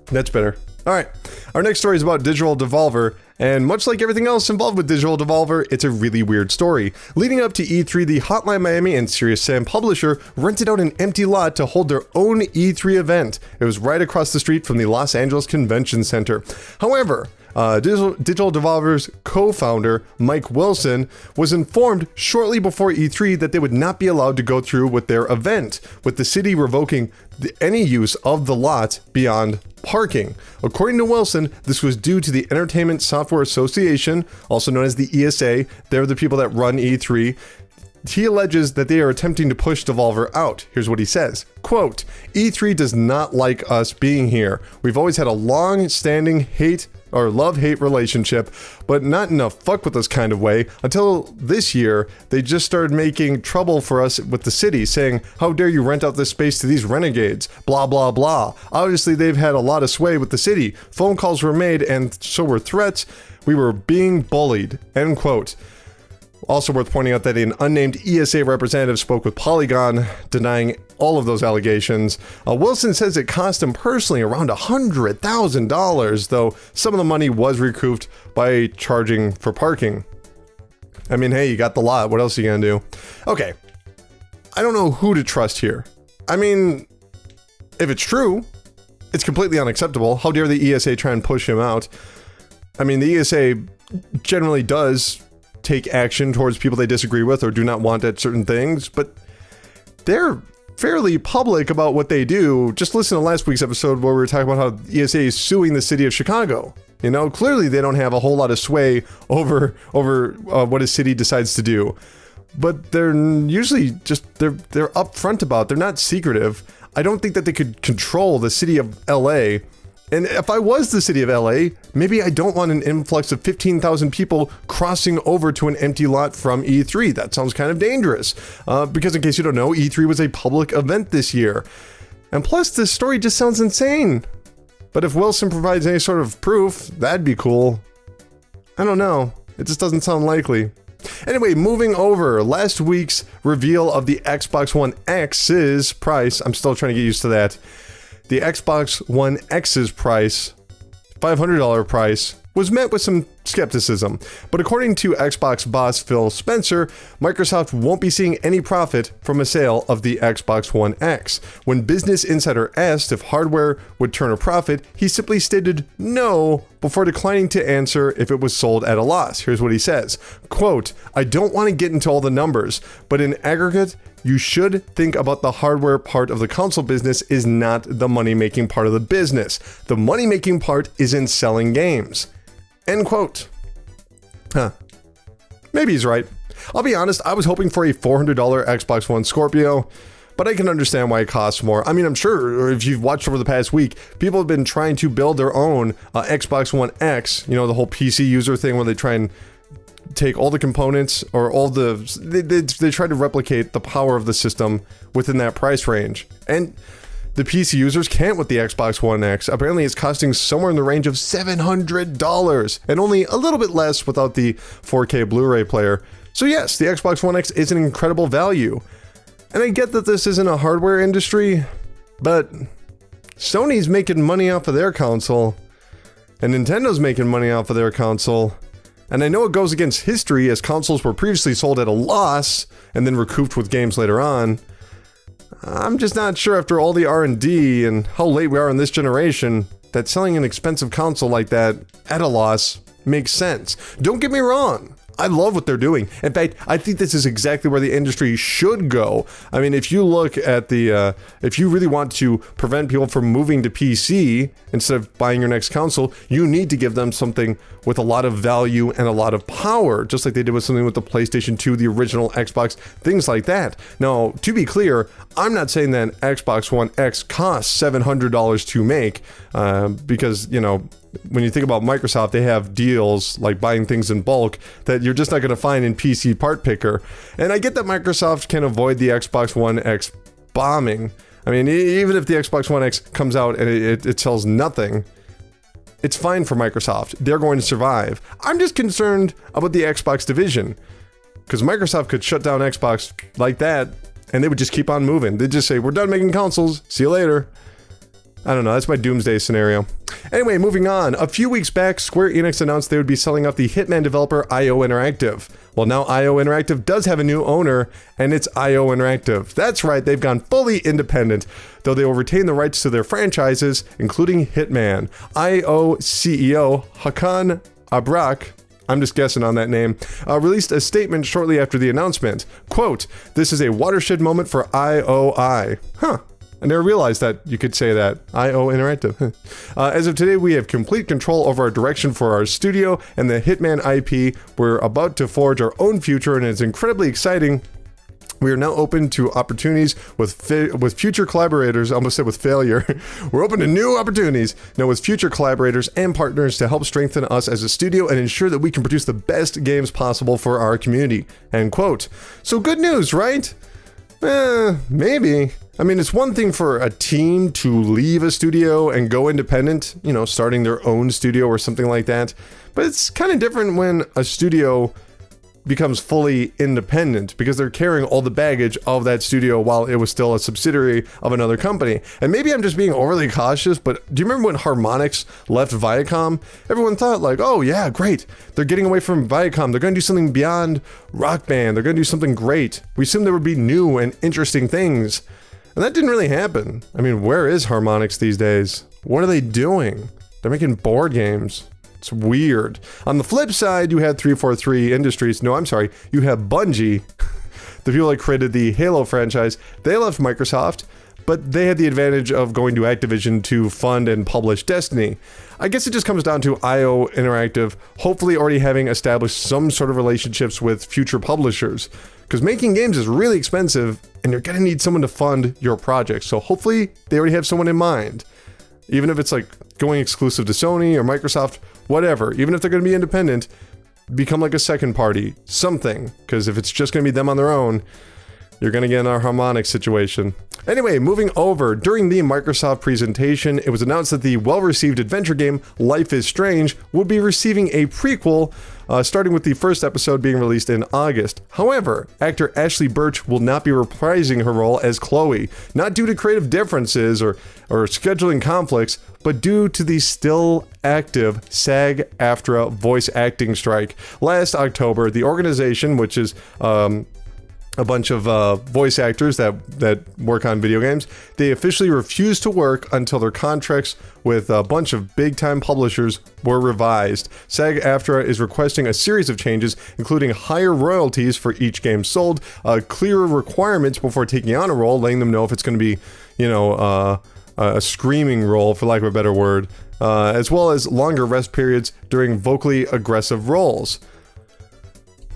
Speaker 1: That's better. Alright, our next story is about Digital Devolver, and much like everything else involved with Digital Devolver, it's a really weird story. Leading up to E3, the Hotline Miami and Serious Sam publisher rented out an empty lot to hold their own E3 event. It was right across the street from the Los Angeles Convention Center. However, Digital Devolver's co-founder, Mike Wilson, was informed shortly before E3 that they would not be allowed to go through with their event, with the city revoking any use of the lot beyond parking. According to Wilson, this was due to the Entertainment Software Association, also known as the ESA. They're the people that run E3. He alleges that they are attempting to push Devolver out. Here's what he says. Quote, E3 does not like us being here. We've always had a long-standing love-hate relationship, but not in a fuck with us kind of way. Until this year, they just started making trouble for us with the city, saying, how dare you rent out this space to these renegades, blah, blah, blah. Obviously, they've had a lot of sway with the city. Phone calls were made, and so were threats. We were being bullied, end quote. Also worth pointing out that an unnamed ESA representative spoke with Polygon, denying all of those allegations. Wilson says it cost him personally around $100,000, though some of the money was recouped by charging for parking. I mean, hey, you got the lot. What else are you gonna do? Okay, I don't know who to trust here. I mean, if it's true, it's completely unacceptable. How dare the ESA try and push him out? I mean, the ESA generally does take action towards people they disagree with or do not want at certain things, but they're fairly public about what they do. Just listen to last week's episode where we were talking about how ESA is suing the city of Chicago. You know, clearly they don't have a whole lot of sway over what a city decides to do. but they're usually just, they're upfront about it. They're not secretive. I don't think that they could control the city of LA. And if I was the city of LA, maybe I don't want an influx of 15,000 people crossing over to an empty lot from E3. That sounds kind of dangerous. Because in case you don't know, E3 was a public event this year. And plus, this story just sounds insane. But if Wilson provides any sort of proof, that'd be cool. I don't know. It just doesn't sound likely. Anyway, moving over, last week's reveal of the Xbox One X's price, I'm still trying to get used to that. The Xbox One X's price, $500 price, was met with some skepticism. But according to Xbox boss Phil Spencer, Microsoft won't be seeing any profit from a sale of the Xbox One X. When Business Insider asked if hardware would turn a profit, he simply stated no before declining to answer if it was sold at a loss. Here's what he says, quote, "I don't want to get into all the numbers, but in aggregate, you should think about the hardware part of the console business is not the money-making part of the business. The money-making part is in selling games." End quote. Maybe he's right. I'll be honest, I was hoping for a $400 Xbox One Scorpio, but I can understand why it costs more. I mean, I'm sure if you've watched over the past week, people have been trying to build their own Xbox One X, you know, the whole PC user thing where they try and take all the components or all the, they try to replicate the power of the system within that price range. And the PC users can't with the Xbox One X. Apparently it's costing somewhere in the range of $700 and only a little bit less without the 4K Blu-ray player. So yes, the Xbox One X is an incredible value. And I get that this isn't a hardware industry, but Sony's making money off of their console and Nintendo's making money off of their console. And I know it goes against history as consoles were previously sold at a loss and then recouped with games later on. I'm just not sure after all the R&D and how late we are in this generation that selling an expensive console like that at a loss makes sense. Don't get me wrong. I love what they're doing. In fact, I think this is exactly where the industry should go. I mean, if you look at the, if you really want to prevent people from moving to PC instead of buying your next console, you need to give them something with a lot of value and a lot of power, just like they did with something with the PlayStation 2, the original Xbox, things like that. Now, to be clear, I'm not saying that Xbox One X costs $700 to make, because, you know, when you think about Microsoft, they have deals like buying things in bulk that you're just not going to find in PC Part Picker. And I get that Microsoft can avoid the Xbox One X bombing. I mean, even if the Xbox One X comes out and it sells nothing, it's fine for Microsoft. They're going to survive. I'm just concerned about the Xbox division, because Microsoft could shut down Xbox like that and they would just keep on moving. They'd just say, we're done making consoles. See you later. I don't know, that's my doomsday scenario. Anyway, moving on. A few weeks back, Square Enix announced they would be selling off the Hitman developer IO Interactive. Well, now IO Interactive does have a new owner, and it's IO Interactive. That's right, they've gone fully independent, though they will retain the rights to their franchises, including Hitman. IO CEO Hakan Abrak, I'm just guessing on that name, released a statement shortly after the announcement. Quote, "This is a watershed moment for IOI." I never realized that you could say that. IO Interactive. As of today, we have complete control over our direction for our studio and the Hitman IP. We're about to forge our own future, and it's incredibly exciting. We are now open to opportunities with future collaborators. I almost said with failure. We're open to new opportunities now with future collaborators and partners to help strengthen us as a studio and ensure that we can produce the best games possible for our community. End quote. So good news, right? Maybe. I mean, it's one thing for a team to leave a studio and go independent, you know, starting their own studio or something like that. But it's kind of different when a studio becomes fully independent because they're carrying all the baggage of that studio while it was still a subsidiary of another company. And maybe I'm just being overly cautious, but do you remember when Harmonix left Viacom? Everyone thought like, oh yeah, great. They're getting away from Viacom. They're going to do something beyond Rock Band. They're going to do something great. We assumed there would be new and interesting things. And that didn't really happen. I mean, where is Harmonix these days? What are they doing? They're making board games. It's weird. On the flip side, you had 343 Industries. No, I'm sorry. You have Bungie, the people that created the Halo franchise. They left Microsoft, but they had the advantage of going to Activision to fund and publish Destiny. I guess it just comes down to IO Interactive hopefully already having established some sort of relationships with future publishers, because making games is really expensive and you're going to need someone to fund your project. So hopefully they already have someone in mind. Even if it's like going exclusive to Sony or Microsoft, whatever, even if they're going to be independent, become like a second party, something, because if it's just going to be them on their own, you're going to get our Harmonix situation. Anyway, moving over, during the Microsoft presentation, it was announced that the well-received adventure game Life is Strange would be receiving a prequel, starting with the first episode being released in August. However, actor Ashley Birch will not be reprising her role as Chloe, not due to creative differences or scheduling conflicts, but due to the still active SAG-AFTRA voice acting strike. Last October, the organization, which is a bunch of voice actors that work on video games, they officially refused to work until their contracts with a bunch of big-time publishers were revised. SAG-AFTRA is requesting a series of changes, including higher royalties for each game sold, clearer requirements before taking on a role, letting them know if it's going to be, a screaming role, for lack of a better word, as well as longer rest periods during vocally aggressive roles.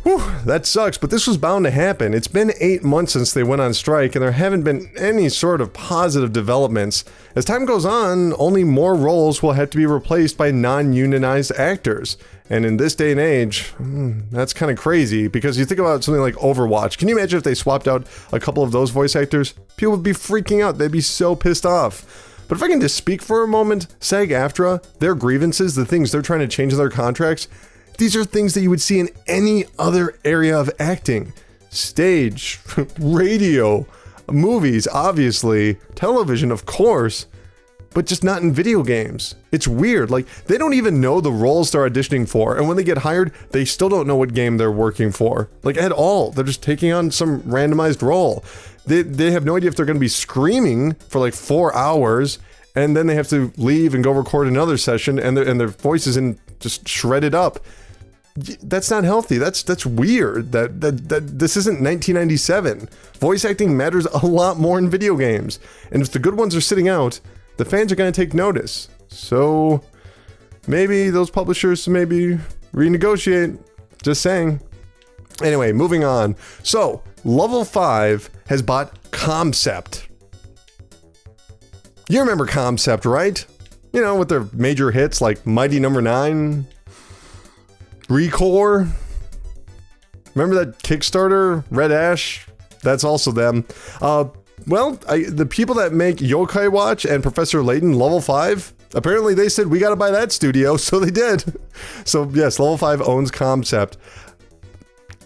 Speaker 1: Whew, that sucks, but this was bound to happen. It's been 8 months since they went on strike, and there haven't been any sort of positive developments. As time goes on, only more roles will have to be replaced by non-unionized actors. And in this day and age, that's kind of crazy, because you think about something like Overwatch. Can you imagine if they swapped out a couple of those voice actors? People would be freaking out. They'd be so pissed off. But if I can just speak for a moment, SAG-AFTRA, their grievances, the things they're trying to change in their contracts, these are things that you would see in any other area of acting. Stage, radio, movies, obviously, television, of course, but just not in video games. It's weird. Like, they don't even know the roles they're auditioning for, and when they get hired, they still don't know what game they're working for. Like, at all. They're just taking on some randomized role. They have no idea if they're going to be screaming for like 4 hours, and then they have to leave and go record another session, and their voice is just shredded up. That's not healthy. That's weird. That this isn't 1997. Voice acting matters a lot more in video games, and if the good ones are sitting out, the fans are going to take notice. So maybe those publishers renegotiate. Just saying. Anyway, moving on. So Level 5 has bought Concept. You remember Concept, right? You know, with their major hits like Mighty Number 9. Recore. Remember that Kickstarter, Red Ash? That's also them. The people that make Yokai Watch and Professor Layton Level 5, apparently they said we gotta buy that studio, so they did. So yes, Level 5 owns Concept.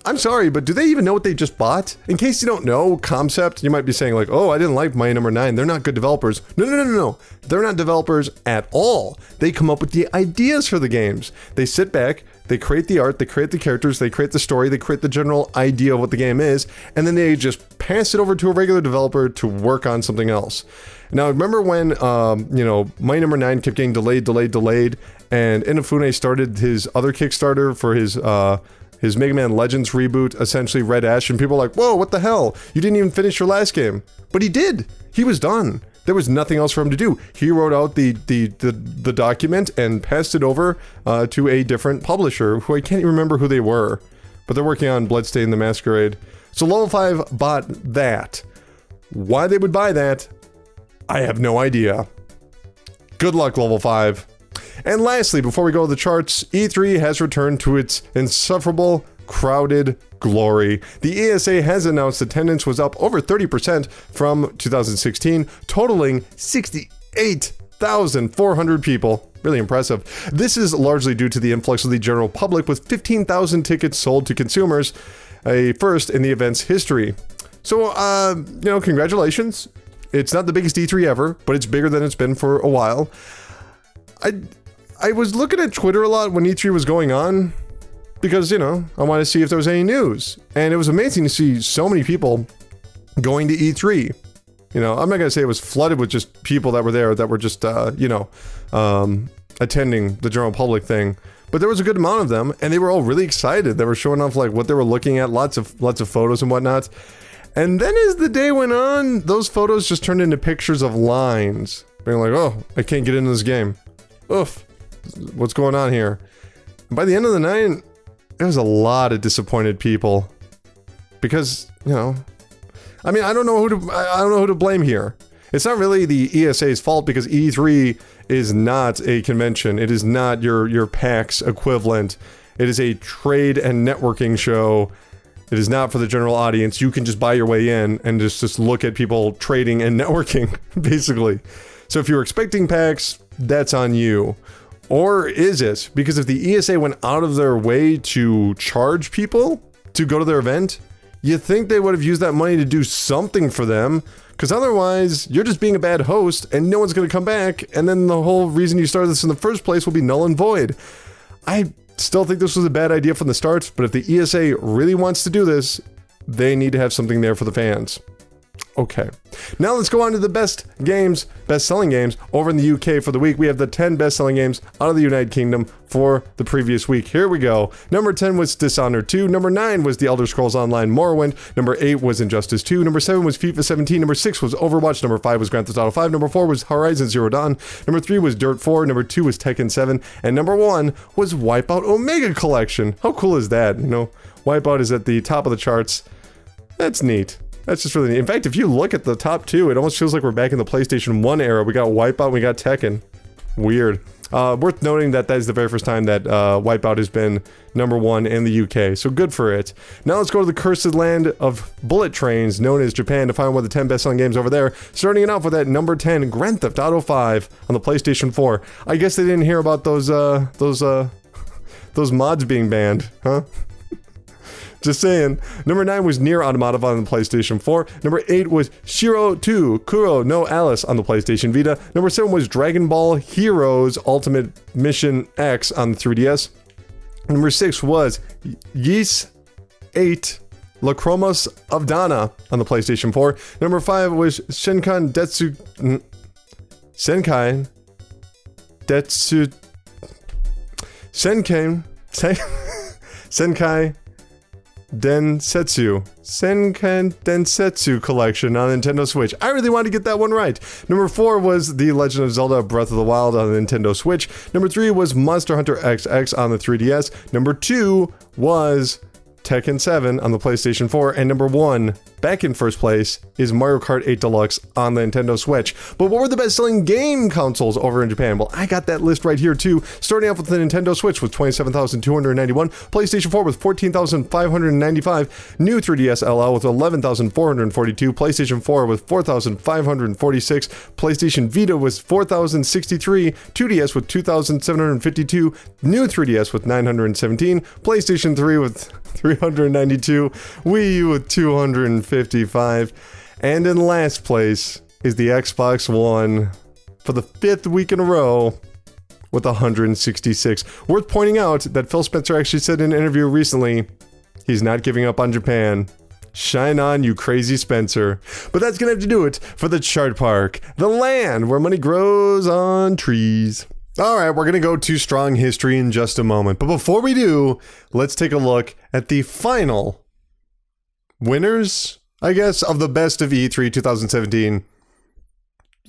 Speaker 1: I'm sorry, but do they even know what they just bought? In case you don't know, Concept, you might be saying like, oh, I didn't like Mighty Number 9. They're not good developers. No. They're not developers at all. They come up with the ideas for the games. They sit back, they create the art, they create the characters, they create the story, they create the general idea of what the game is, and then they just pass it over to a regular developer to work on something else. Now, remember when, Mighty Number 9 kept getting delayed, and Inafune started his other Kickstarter for his Mega Man Legends reboot, essentially Red Ash, and people were like, whoa, what the hell? You didn't even finish your last game. But he did. He was done. There was nothing else for him to do. He wrote out the document and passed it over to a different publisher, who I can't even remember who they were, but they're working on Bloodstained the Masquerade. So Level 5 bought that. Why they would buy that, I have no idea. Good luck, Level 5. And lastly, before we go to the charts, E3 has returned to its insufferable, crowded glory. The ESA has announced attendance was up over 30% from 2016, totaling 68,400 people. Really impressive. This is largely due to the influx of the general public, with 15,000 tickets sold to consumers, a first in the event's history. So, congratulations. It's not the biggest E3 ever, but it's bigger than it's been for a while. I was looking at Twitter a lot when E3 was going on, because, I wanted to see if there was any news. And it was amazing to see so many people going to E3. I'm not going to say it was flooded with just people that were there that were just, attending the general public thing. But there was a good amount of them, and they were all really excited. They were showing off like what they were looking at, lots of photos and whatnot. And then as the day went on, those photos just turned into pictures of lines. Being like, oh, I can't get into this game. Oof, what's going on here? And by the end of the night, there was a lot of disappointed people. Because, you know, I mean, I don't know who to blame here. It's not really the ESA's fault because E3 is not a convention. It is not your PAX equivalent. It is a trade and networking show. It is not for the general audience. You can just buy your way in and just look at people trading and networking, basically. So if you're expecting PAX, that's on you. Or is it? Because if the ESA went out of their way to charge people to go to their event, you'd think they would have used that money to do something for them. Because otherwise, you're just being a bad host and no one's going to come back. And then the whole reason you started this in the first place will be null and void. I still think this was a bad idea from the start, but if the ESA really wants to do this, they need to have something there for the fans. Okay, now let's go on to the best-selling games over in the UK for the week. We have the 10 best-selling games out of the United Kingdom for the previous week. Here we go. Number 10 was Dishonored 2. Number 9 was The Elder Scrolls Online Morrowind. Number 8 was Injustice 2. Number 7 was FIFA 17. Number 6 was Overwatch. Number 5 was Grand Theft Auto 5. Number 4 was Horizon Zero Dawn. Number 3 was Dirt 4. Number 2 was Tekken 7. And number 1 was Wipeout Omega Collection. How cool is that? You know, Wipeout is at the top of the charts. That's neat. That's just really neat. In fact, if you look at the top two, it almost feels like we're back in the PlayStation 1 era. We got Wipeout, we got Tekken. Weird. Worth noting that is the very first time that Wipeout has been number 1 in the UK, so good for it. Now let's go to the cursed land of bullet trains, known as Japan, to find one of the 10 best-selling games over there. Starting it off with that number 10, Grand Theft Auto 5 on the PlayStation 4. I guess they didn't hear about those mods being banned, huh? Just saying. Number 9 was Nier Automata on the PlayStation 4. Number 8 was Shiro 2 Kuro no Alice on the PlayStation Vita. Number 7 was Dragon Ball Heroes Ultimate Mission X on the 3DS. Number 6 was Ys 8 La Chromos of Dana on the PlayStation 4. Number 5 was Senkai Densetsu Collection on Nintendo Switch. I really wanted to get that one right. Number 4 was The Legend of Zelda Breath of the Wild on the Nintendo Switch. Number 3 was Monster Hunter XX on the 3DS. Number 2 was Tekken 7 on the PlayStation 4, and number 1, back in first place, is Mario Kart 8 Deluxe on the Nintendo Switch. But what were the best-selling game consoles over in Japan? Well, I got that list right here too. Starting off with the Nintendo Switch with 27,291, PlayStation 4 with 14,595, new 3DS LL with 11,442, PlayStation 4 with 4,546, PlayStation Vita with 4,063, 2DS with 2,752, new 3DS with 917, PlayStation 3 with 392, Wii U with 255, and in last place is the Xbox One for the 5th week in a row with 166. Worth pointing out that Phil Spencer actually said in an interview recently, he's not giving up on Japan. Shine on, you crazy Spencer. But that's gonna have to do it for the Chart Park, the land where money grows on trees. Alright, we're gonna go to Strong History in just a moment, but before we do, let's take a look at the final winners, I guess, of the Best of E3 2017.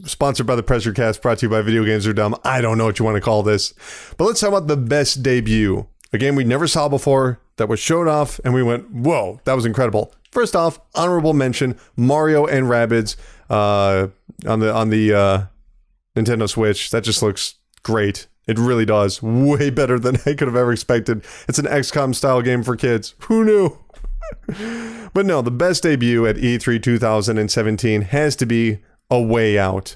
Speaker 1: Sponsored by the PRESSURECAST, brought to you by Video Games Are Dumb. I don't know what you want to call this. But let's talk about the best debut. A game we never saw before, that was showed off, and we went, whoa, that was incredible. First off, honorable mention, Mario and Rabbids on the Nintendo Switch. That just looks great. It really does. Way better than I could have ever expected. It's an XCOM style game for kids. Who knew? But no, the best debut at E3 2017 has to be A Way Out.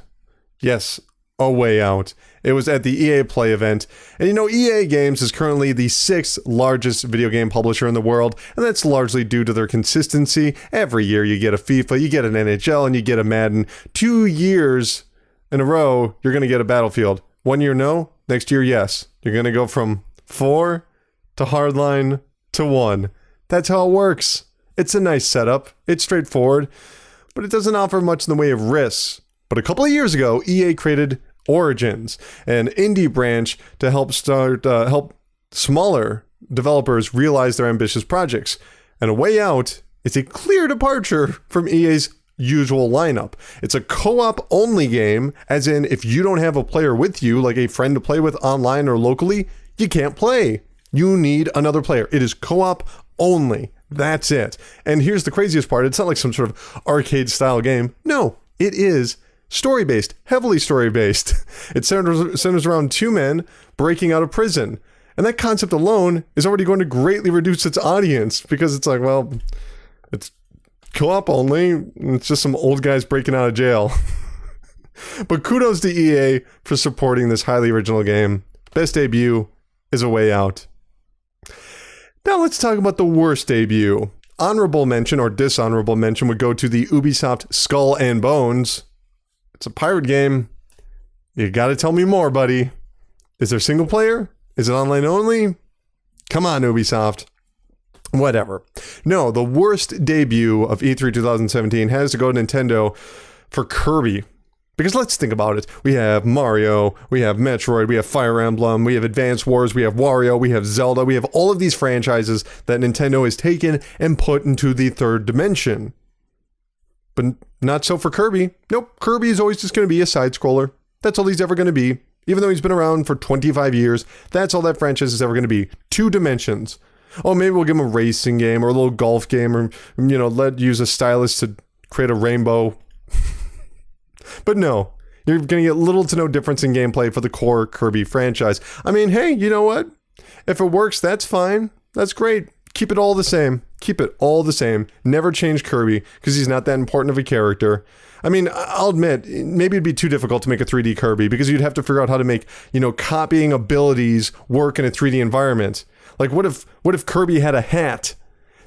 Speaker 1: Yes, A Way Out. It was at the EA Play event. And you know, EA Games is currently the 6th largest video game publisher in the world, and that's largely due to their consistency. Every year you get a FIFA, you get an NHL, and you get a Madden. 2 years in a row, you're going to get a Battlefield. 1 year, no. Next year, yes. You're going to go from 4 to Hardline to 1. That's how it works. It's a nice setup. It's straightforward, but it doesn't offer much in the way of risks. But a couple of years ago, EA created Origins, an indie branch to help smaller developers realize their ambitious projects. And A Way Out it's a clear departure from EA's usual lineup. It's a co-op only game, as in if you don't have a player with you, like a friend to play with online or locally, you can't play. You need another player. It is co-op only. That's it. And here's the craziest part. It's not like some sort of arcade style game. No, it is story-based, heavily story-based. It centers around two men breaking out of prison. And that concept alone is already going to greatly reduce its audience because it's like, well, it's co-op only. It's just some old guys breaking out of jail. But kudos to EA for supporting this highly original game. Best debut is A Way Out. Now let's talk about the worst debut. Honorable mention or dishonorable mention would go to the Ubisoft Skull and Bones. It's a pirate game. You gotta tell me more, buddy. Is there single player? Is it online only? Come on, Ubisoft. Whatever. No, the worst debut of E3 2017 has to go to Nintendo for Kirby. Because let's think about it. We have Mario, we have Metroid, we have Fire Emblem, we have Advance Wars, we have Wario, we have Zelda, we have all of these franchises that Nintendo has taken and put into the third dimension. But not so for Kirby. Nope, Kirby is always just going to be a side-scroller. That's all he's ever going to be. Even though he's been around for 25 years, that's all that franchise is ever going to be. 2 dimensions. Oh, maybe we'll give him a racing game or a little golf game or, use a stylus to create a rainbow. But no, you're going to get little to no difference in gameplay for the core Kirby franchise. I mean, hey, you know what? If it works, that's fine. That's great. Keep it all the same. Keep it all the same. Never change Kirby because he's not that important of a character. I mean, I'll admit, maybe it'd be too difficult to make a 3D Kirby because you'd have to figure out how to make, copying abilities work in a 3D environment. Like, what if Kirby had a hat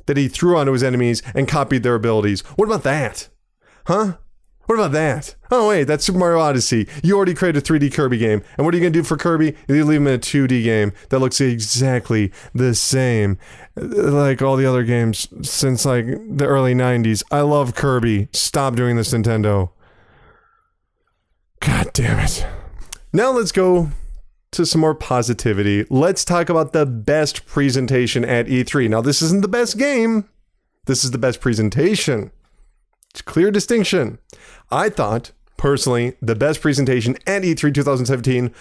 Speaker 1: that he threw onto his enemies and copied their abilities? What about that? Huh? What about that? Oh, wait, that's Super Mario Odyssey. You already created a 3D Kirby game. And what are you going to do for Kirby? You leave him in a 2D game that looks exactly the same like all the other games since, the early 90s. I love Kirby. Stop doing this, Nintendo. God damn it. Now let's go to some more positivity. Let's talk about the best presentation at E3. Now, this isn't the best game. This is the best presentation. It's a clear distinction. I thought, personally, the best presentation at E3 2017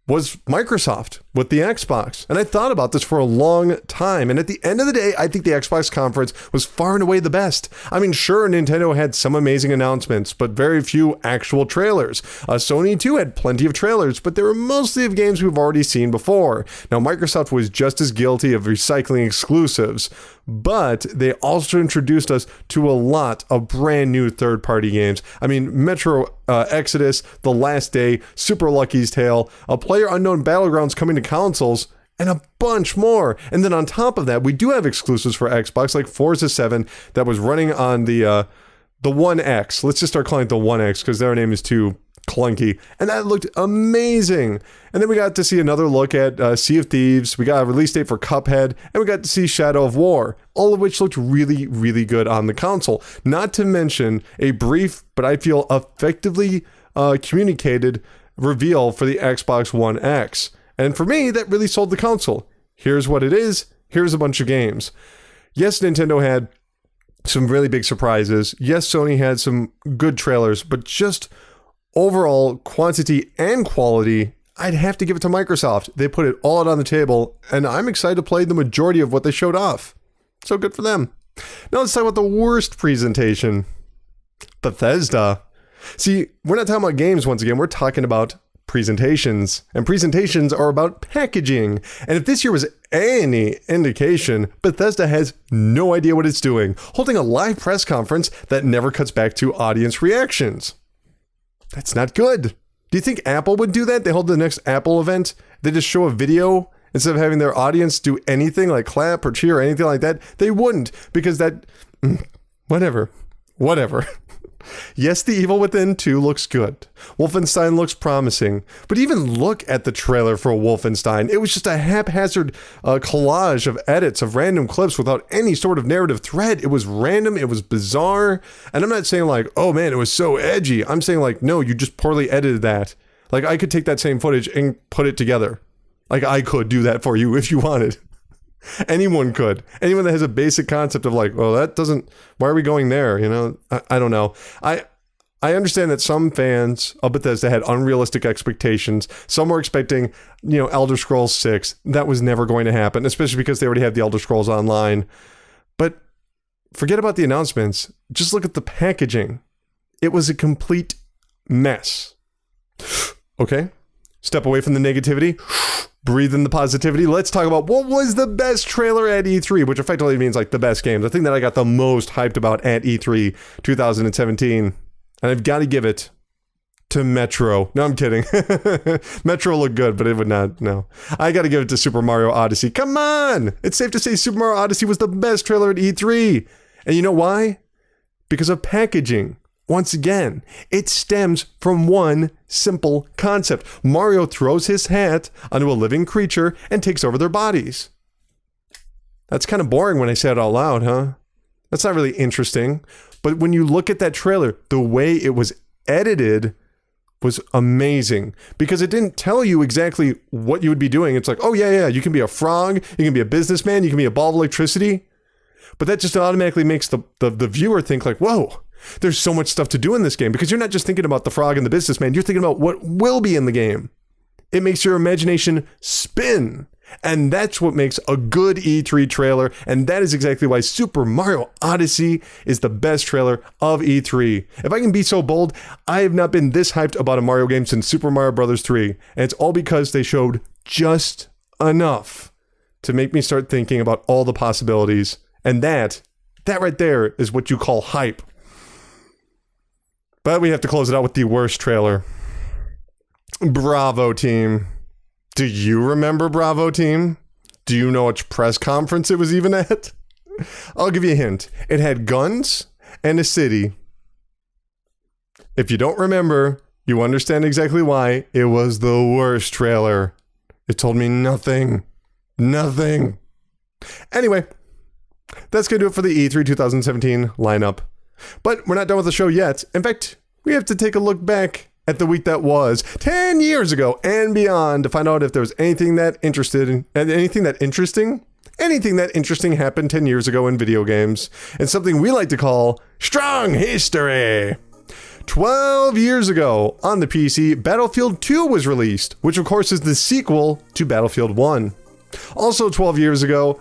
Speaker 1: was Microsoft with the Xbox. And I thought about this for a long time. And at the end of the day, I think the Xbox conference was far and away the best. I mean, sure, Nintendo had some amazing announcements, but very few actual trailers. Sony, too, had plenty of trailers, but they were mostly of games we've already seen before. Now, Microsoft was just as guilty of recycling exclusives, but they also introduced us to a lot of brand new third-party games. I mean, Metro Exodus, The Last Day, Super Lucky's Tale, a PlayerUnknown Battlegrounds coming to consoles, and a bunch more. And then on top of that, we do have exclusives for Xbox, like Forza 7, that was running on the One X. Let's just start calling it the One X, because their name is too clunky. And that looked amazing. And then we got to see another look at Sea of Thieves. We got a release date for Cuphead, and we got to see Shadow of War, all of which looked really, really good on the console. Not to mention a brief, but I feel effectively communicated reveal for the Xbox One X. And for me, that really sold the console. Here's what it is. Here's a bunch of games. Yes, Nintendo had some really big surprises. Yes, Sony had some good trailers, but just overall quantity and quality, I'd have to give it to Microsoft. They put it all out on the table, and I'm excited to play the majority of what they showed off. So good for them. Now let's talk about the worst presentation. Bethesda. See, we're not talking about games once again. We're talking about presentations, and presentations are about packaging. And if this year was any indication, Bethesda has no idea what it's doing, holding a live press conference that never cuts back to audience reactions. That's not good. Do you think Apple would do that? They hold the next Apple event, they just show a video instead of having their audience do anything like clap or cheer or anything like that. They wouldn't, because that, whatever. Yes, The Evil Within 2 looks good. Wolfenstein looks promising. But even look at the trailer for Wolfenstein. It was just a haphazard collage of edits of random clips without any sort of narrative thread. It was random. It was bizarre. And I'm not saying like, oh man, it was so edgy. I'm saying like, no, you just poorly edited that. Like, I could take that same footage and put it together. Like, I could do that for you if you wanted. Anyone could. Anyone that has a basic concept of like, well, that doesn't, why are we going there? You know, I don't know. I understand that some fans of Bethesda had unrealistic expectations. Some were expecting, you know, Elder Scrolls 6. That was never going to happen, especially because they already had the Elder Scrolls Online. But forget about the announcements. Just look at the packaging. It was a complete mess. Okay? Step away from the negativity. Breathe in the positivity. Let's talk about what was the best trailer at E3, which effectively means like the best game. The thing that I got the most hyped about at E3 2017. And I've got to give it to Metro. No, I'm kidding. Metro looked good, but it would not. No. I got to give it to Super Mario Odyssey. Come on! It's safe to say Super Mario Odyssey was the best trailer at E3. And you know why? Because of packaging. Once again, it stems from one simple concept. Mario throws his hat onto a living creature and takes over their bodies. That's kind of boring when I say it out loud, huh? That's not really interesting. But when you look at that trailer, the way it was edited was amazing because it didn't tell you exactly what you would be doing. It's like, oh yeah, you can be a frog, you can be a businessman, you can be a ball of electricity. But that just automatically makes the viewer think like, whoa, there's so much stuff to do in this game because you're not just thinking about the frog and the businessman, you're thinking about what will be in the game. It makes your imagination spin. And that's what makes a good E3 trailer, and that is exactly why Super Mario Odyssey is the best trailer of E3. If I can be so bold, I have not been this hyped about a Mario game since Super Mario Bros. 3, and it's all because they showed just enough to make me start thinking about all the possibilities, and that right there is what you call hype. But we have to close it out with the worst trailer. Bravo, team. Do you remember Bravo, team? Do you know which press conference it was even at? I'll give you a hint. It had guns and a city. If you don't remember, you understand exactly why. It was the worst trailer. It told me nothing. Nothing. Anyway, that's going to do it for the E3 2017 lineup. But we're not done with the show yet. In fact, we have to take a look back at the week that was 10 years ago and beyond to find out if there was anything that interesting happened 10 years ago in video games, and something we like to call strong history. 12 years ago on the PC, Battlefield 2 was released, which of course is the sequel to Battlefield 1. Also 12 years ago,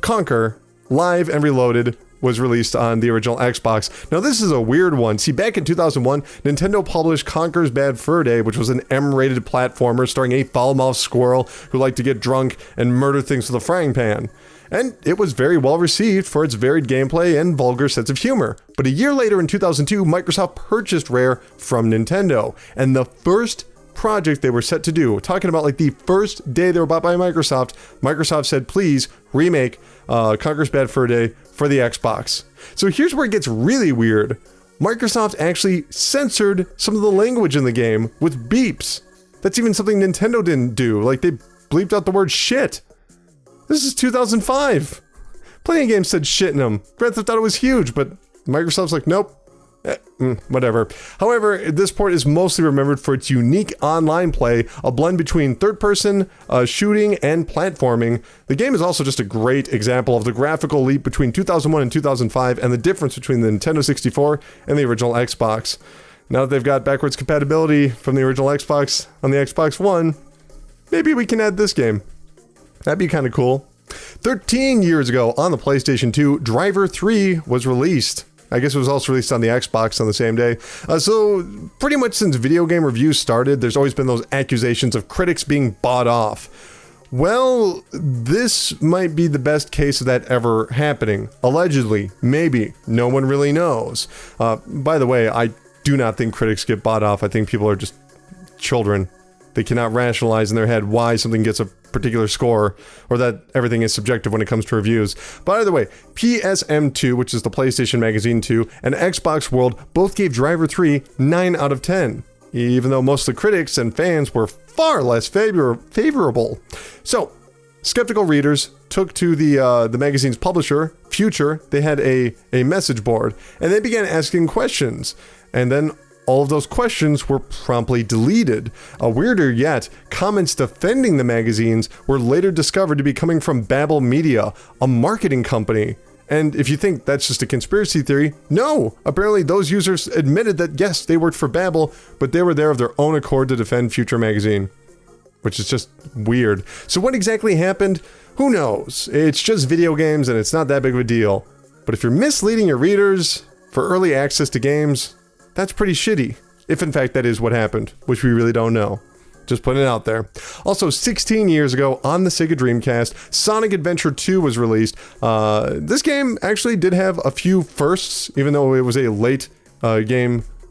Speaker 1: Conquer Live and Reloaded was released on the original Xbox. Now this is a weird one. See, back in 2001, Nintendo published Conker's Bad Fur Day, which was an M-rated platformer starring a foul-mouthed squirrel who liked to get drunk and murder things with a frying pan. And it was very well received for its varied gameplay and vulgar sense of humor. But a year later in 2002, Microsoft purchased Rare from Nintendo. And the first project they were set to do, talking about like the first day they were bought by Microsoft said, please remake Conker's Bad Fur Day for the Xbox. So here's where it gets really weird. Microsoft actually censored some of the language in the game with beeps. That's even something Nintendo didn't do. Like they bleeped out the word shit. This is 2005. Plenty of games said shit in them. Grand Theft Auto was huge, but Microsoft's like, nope. Whatever. However, this port is mostly remembered for its unique online play, a blend between third-person shooting and platforming. The game is also just a great example of the graphical leap between 2001 and 2005 and the difference between the Nintendo 64 and the original Xbox. Now that they've got backwards compatibility from the original Xbox on the Xbox One, maybe we can add this game. That'd be kind of cool. 13 years ago on the PlayStation 2, Driver 3 was released. I guess it was also released on the Xbox on the same day. So pretty much since video game reviews started, there's always been those accusations of critics being bought off. Well, this might be the best case of that ever happening. Allegedly, maybe. No one really knows. By the way, I do not think critics get bought off. I think people are just children. They cannot rationalize in their head why something gets a particular score, or that everything is subjective when it comes to reviews. By the way, PSM2, which is the PlayStation Magazine 2, and Xbox World both gave Driver 3 9 out of 10, even though most of the critics and fans were far less favorable. So, skeptical readers took to the magazine's publisher, Future. They had a message board, and they began asking questions. And then all of those questions were promptly deleted. Weirder yet, comments defending the magazines were later discovered to be coming from Babel Media, a marketing company. And if you think that's just a conspiracy theory, no! Apparently those users admitted that yes, they worked for Babel, but they were there of their own accord to defend Future Magazine. Which is just weird. So what exactly happened? Who knows? It's just video games and it's not that big of a deal. But if you're misleading your readers for early access to games, that's pretty shitty. If in fact that is what happened, which we really don't know. Just putting it out there. Also, 16 years ago on the Sega Dreamcast, Sonic Adventure 2 was released. This game actually did have a few firsts, even though it was a late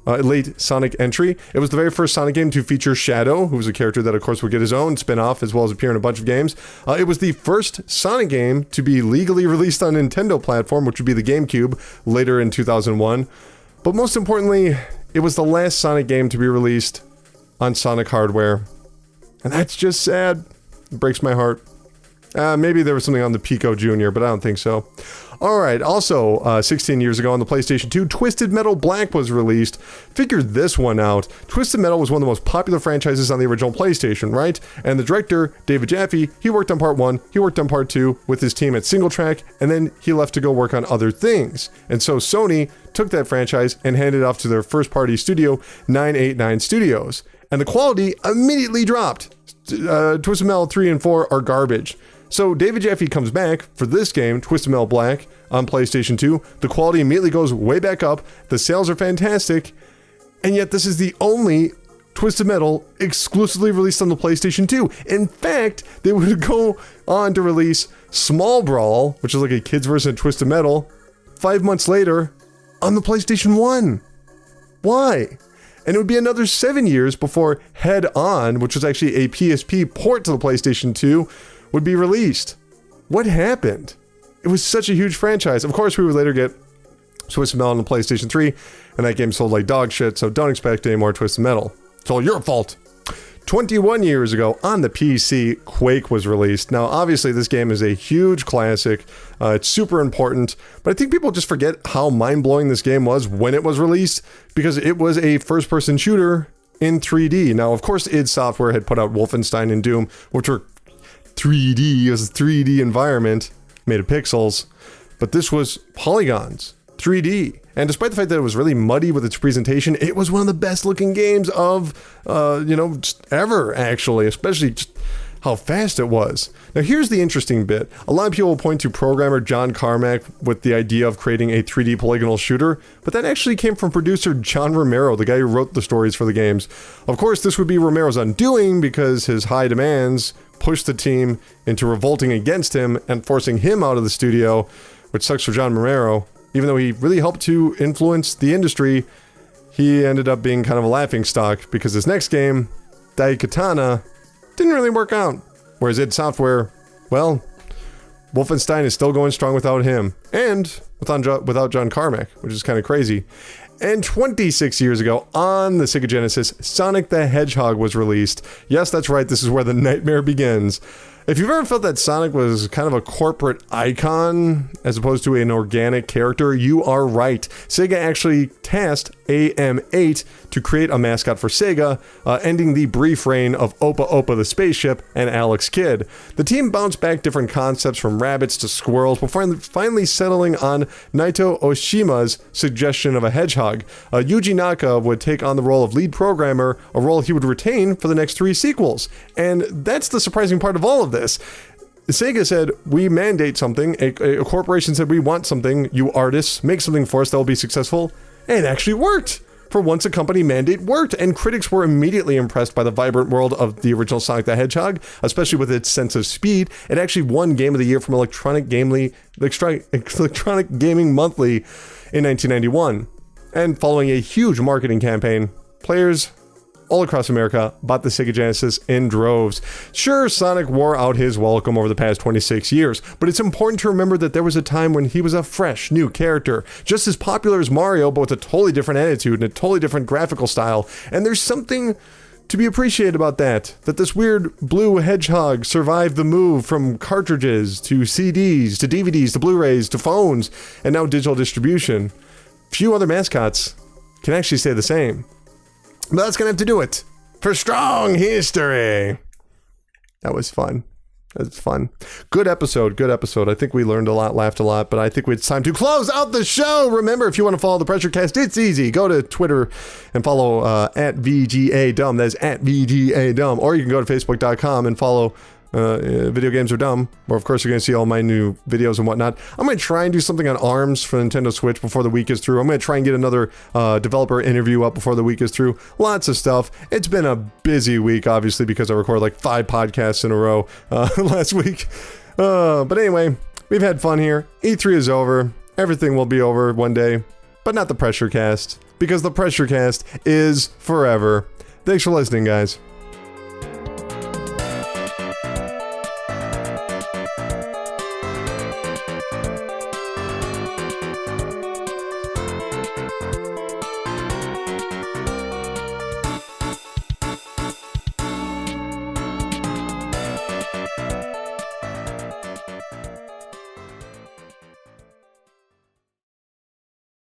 Speaker 1: late Sonic entry. It was the very first Sonic game to feature Shadow, who was a character that of course would get his own spin-off as well as appear in a bunch of games. It was the first Sonic game to be legally released on Nintendo platform, which would be the GameCube, later in 2001. But most importantly, it was the last Sonic game to be released on Sonic hardware. And that's just sad. It breaks my heart. Maybe there was something on the Pico Jr., but I don't think so. Alright, also, 16 years ago on the PlayStation 2, Twisted Metal Black was released. Figure this one out. Twisted Metal was one of the most popular franchises on the original PlayStation, right? And the director, David Jaffe, he worked on part 1, he worked on part 2 with his team at Single Track, and then he left to go work on other things. And so Sony took that franchise and handed it off to their first-party studio, 989 Studios. And the quality immediately dropped. Twisted Metal 3 and 4 are garbage. So David Jaffe comes back for this game, Twisted Metal Black, on PlayStation 2. The quality immediately goes way back up. The sales are fantastic. And yet this is the only Twisted Metal exclusively released on the PlayStation 2. In fact, they would go on to release Small Brawl, which is like a kid's version of Twisted Metal, 5 months later on the PlayStation 1. Why? And it would be another 7 years before Head On, which was actually a PSP port to the PlayStation 2, would be released. What happened? It was such a huge franchise. Of course, we would later get Twisted Metal on the PlayStation 3, and that game sold like dog shit, so don't expect any more Twisted Metal. It's all your fault. 21 years ago on the PC, Quake was released. Now, obviously, this game is a huge classic. It's super important, but I think people just forget how mind-blowing this game was when it was released, because it was a first-person shooter in 3D. Now, of course, id Software had put out Wolfenstein and Doom, which were 3D. It was a 3D environment made of pixels, but this was polygons, 3D. And despite the fact that it was really muddy with its presentation, it was one of the best looking games of, just ever, actually, especially just how fast it was. Now here's the interesting bit. A lot of people will point to programmer John Carmack with the idea of creating a 3D polygonal shooter, but that actually came from producer John Romero, the guy who wrote the stories for the games. Of course, this would be Romero's undoing because his high demands pushed the team into revolting against him and forcing him out of the studio, which sucks for John Romero. Even though he really helped to influence the industry, he ended up being kind of a laughingstock because his next game, Daikatana, didn't really work out. Whereas id Software, well, Wolfenstein is still going strong without him, and without John Carmack, which is kind of crazy. And 26 years ago, on the Sega Genesis, Sonic the Hedgehog was released. Yes, that's right, this is where the nightmare begins. If you've ever felt that Sonic was kind of a corporate icon as opposed to an organic character, you are right. Sega actually tasked AM8 to create a mascot for Sega, ending the brief reign of Opa Opa the spaceship and Alex Kidd. The team bounced back different concepts from rabbits to squirrels before finally settling on Naito Oshima's suggestion of a hedgehog. Yuji Naka would take on the role of lead programmer, a role he would retain for the next 3 sequels. And that's the surprising part of all of this. Sega said, we mandate something, a corporation said we want something, you artists, make something for us that will be successful, and it actually worked! For once a company mandate worked, and critics were immediately impressed by the vibrant world of the original Sonic the Hedgehog, especially with its sense of speed. It actually won Game of the Year from Electronic Gaming Monthly in 1991. And following a huge marketing campaign, players all across America bought the Sega Genesis in droves. Sure, Sonic wore out his welcome over the past 26 years, but it's important to remember that there was a time when he was a fresh, new character, just as popular as Mario, but with a totally different attitude and a totally different graphical style. And there's something to be appreciated about that this weird blue hedgehog survived the move from cartridges to CDs to DVDs to Blu-rays to phones and now digital distribution. Few other mascots can actually say the same. But that's going to have to do it for Strong History. That was fun. That's fun. Good episode. Good episode. I think we learned a lot, laughed a lot, but I think it's time to close out the show. Remember, if you want to follow the PRESSURECAST, it's easy. Go to Twitter and follow at VGA-Dumb. That is at VGA-Dumb. Or you can go to Facebook.com and follow Video Games Are Dumb, where of course you're going to see all my new videos and whatnot. I'm going to try and do something on ARMS for Nintendo Switch before the week is through. I'm going to try and get another developer interview up before the week is through. Lots of stuff. It's been a busy week, obviously, because I recorded like 5 podcasts in a row last week. But anyway, we've had fun here. E3 is over. Everything will be over one day, but not the PRESSURECAST, because the PRESSURECAST is forever. Thanks for listening, guys.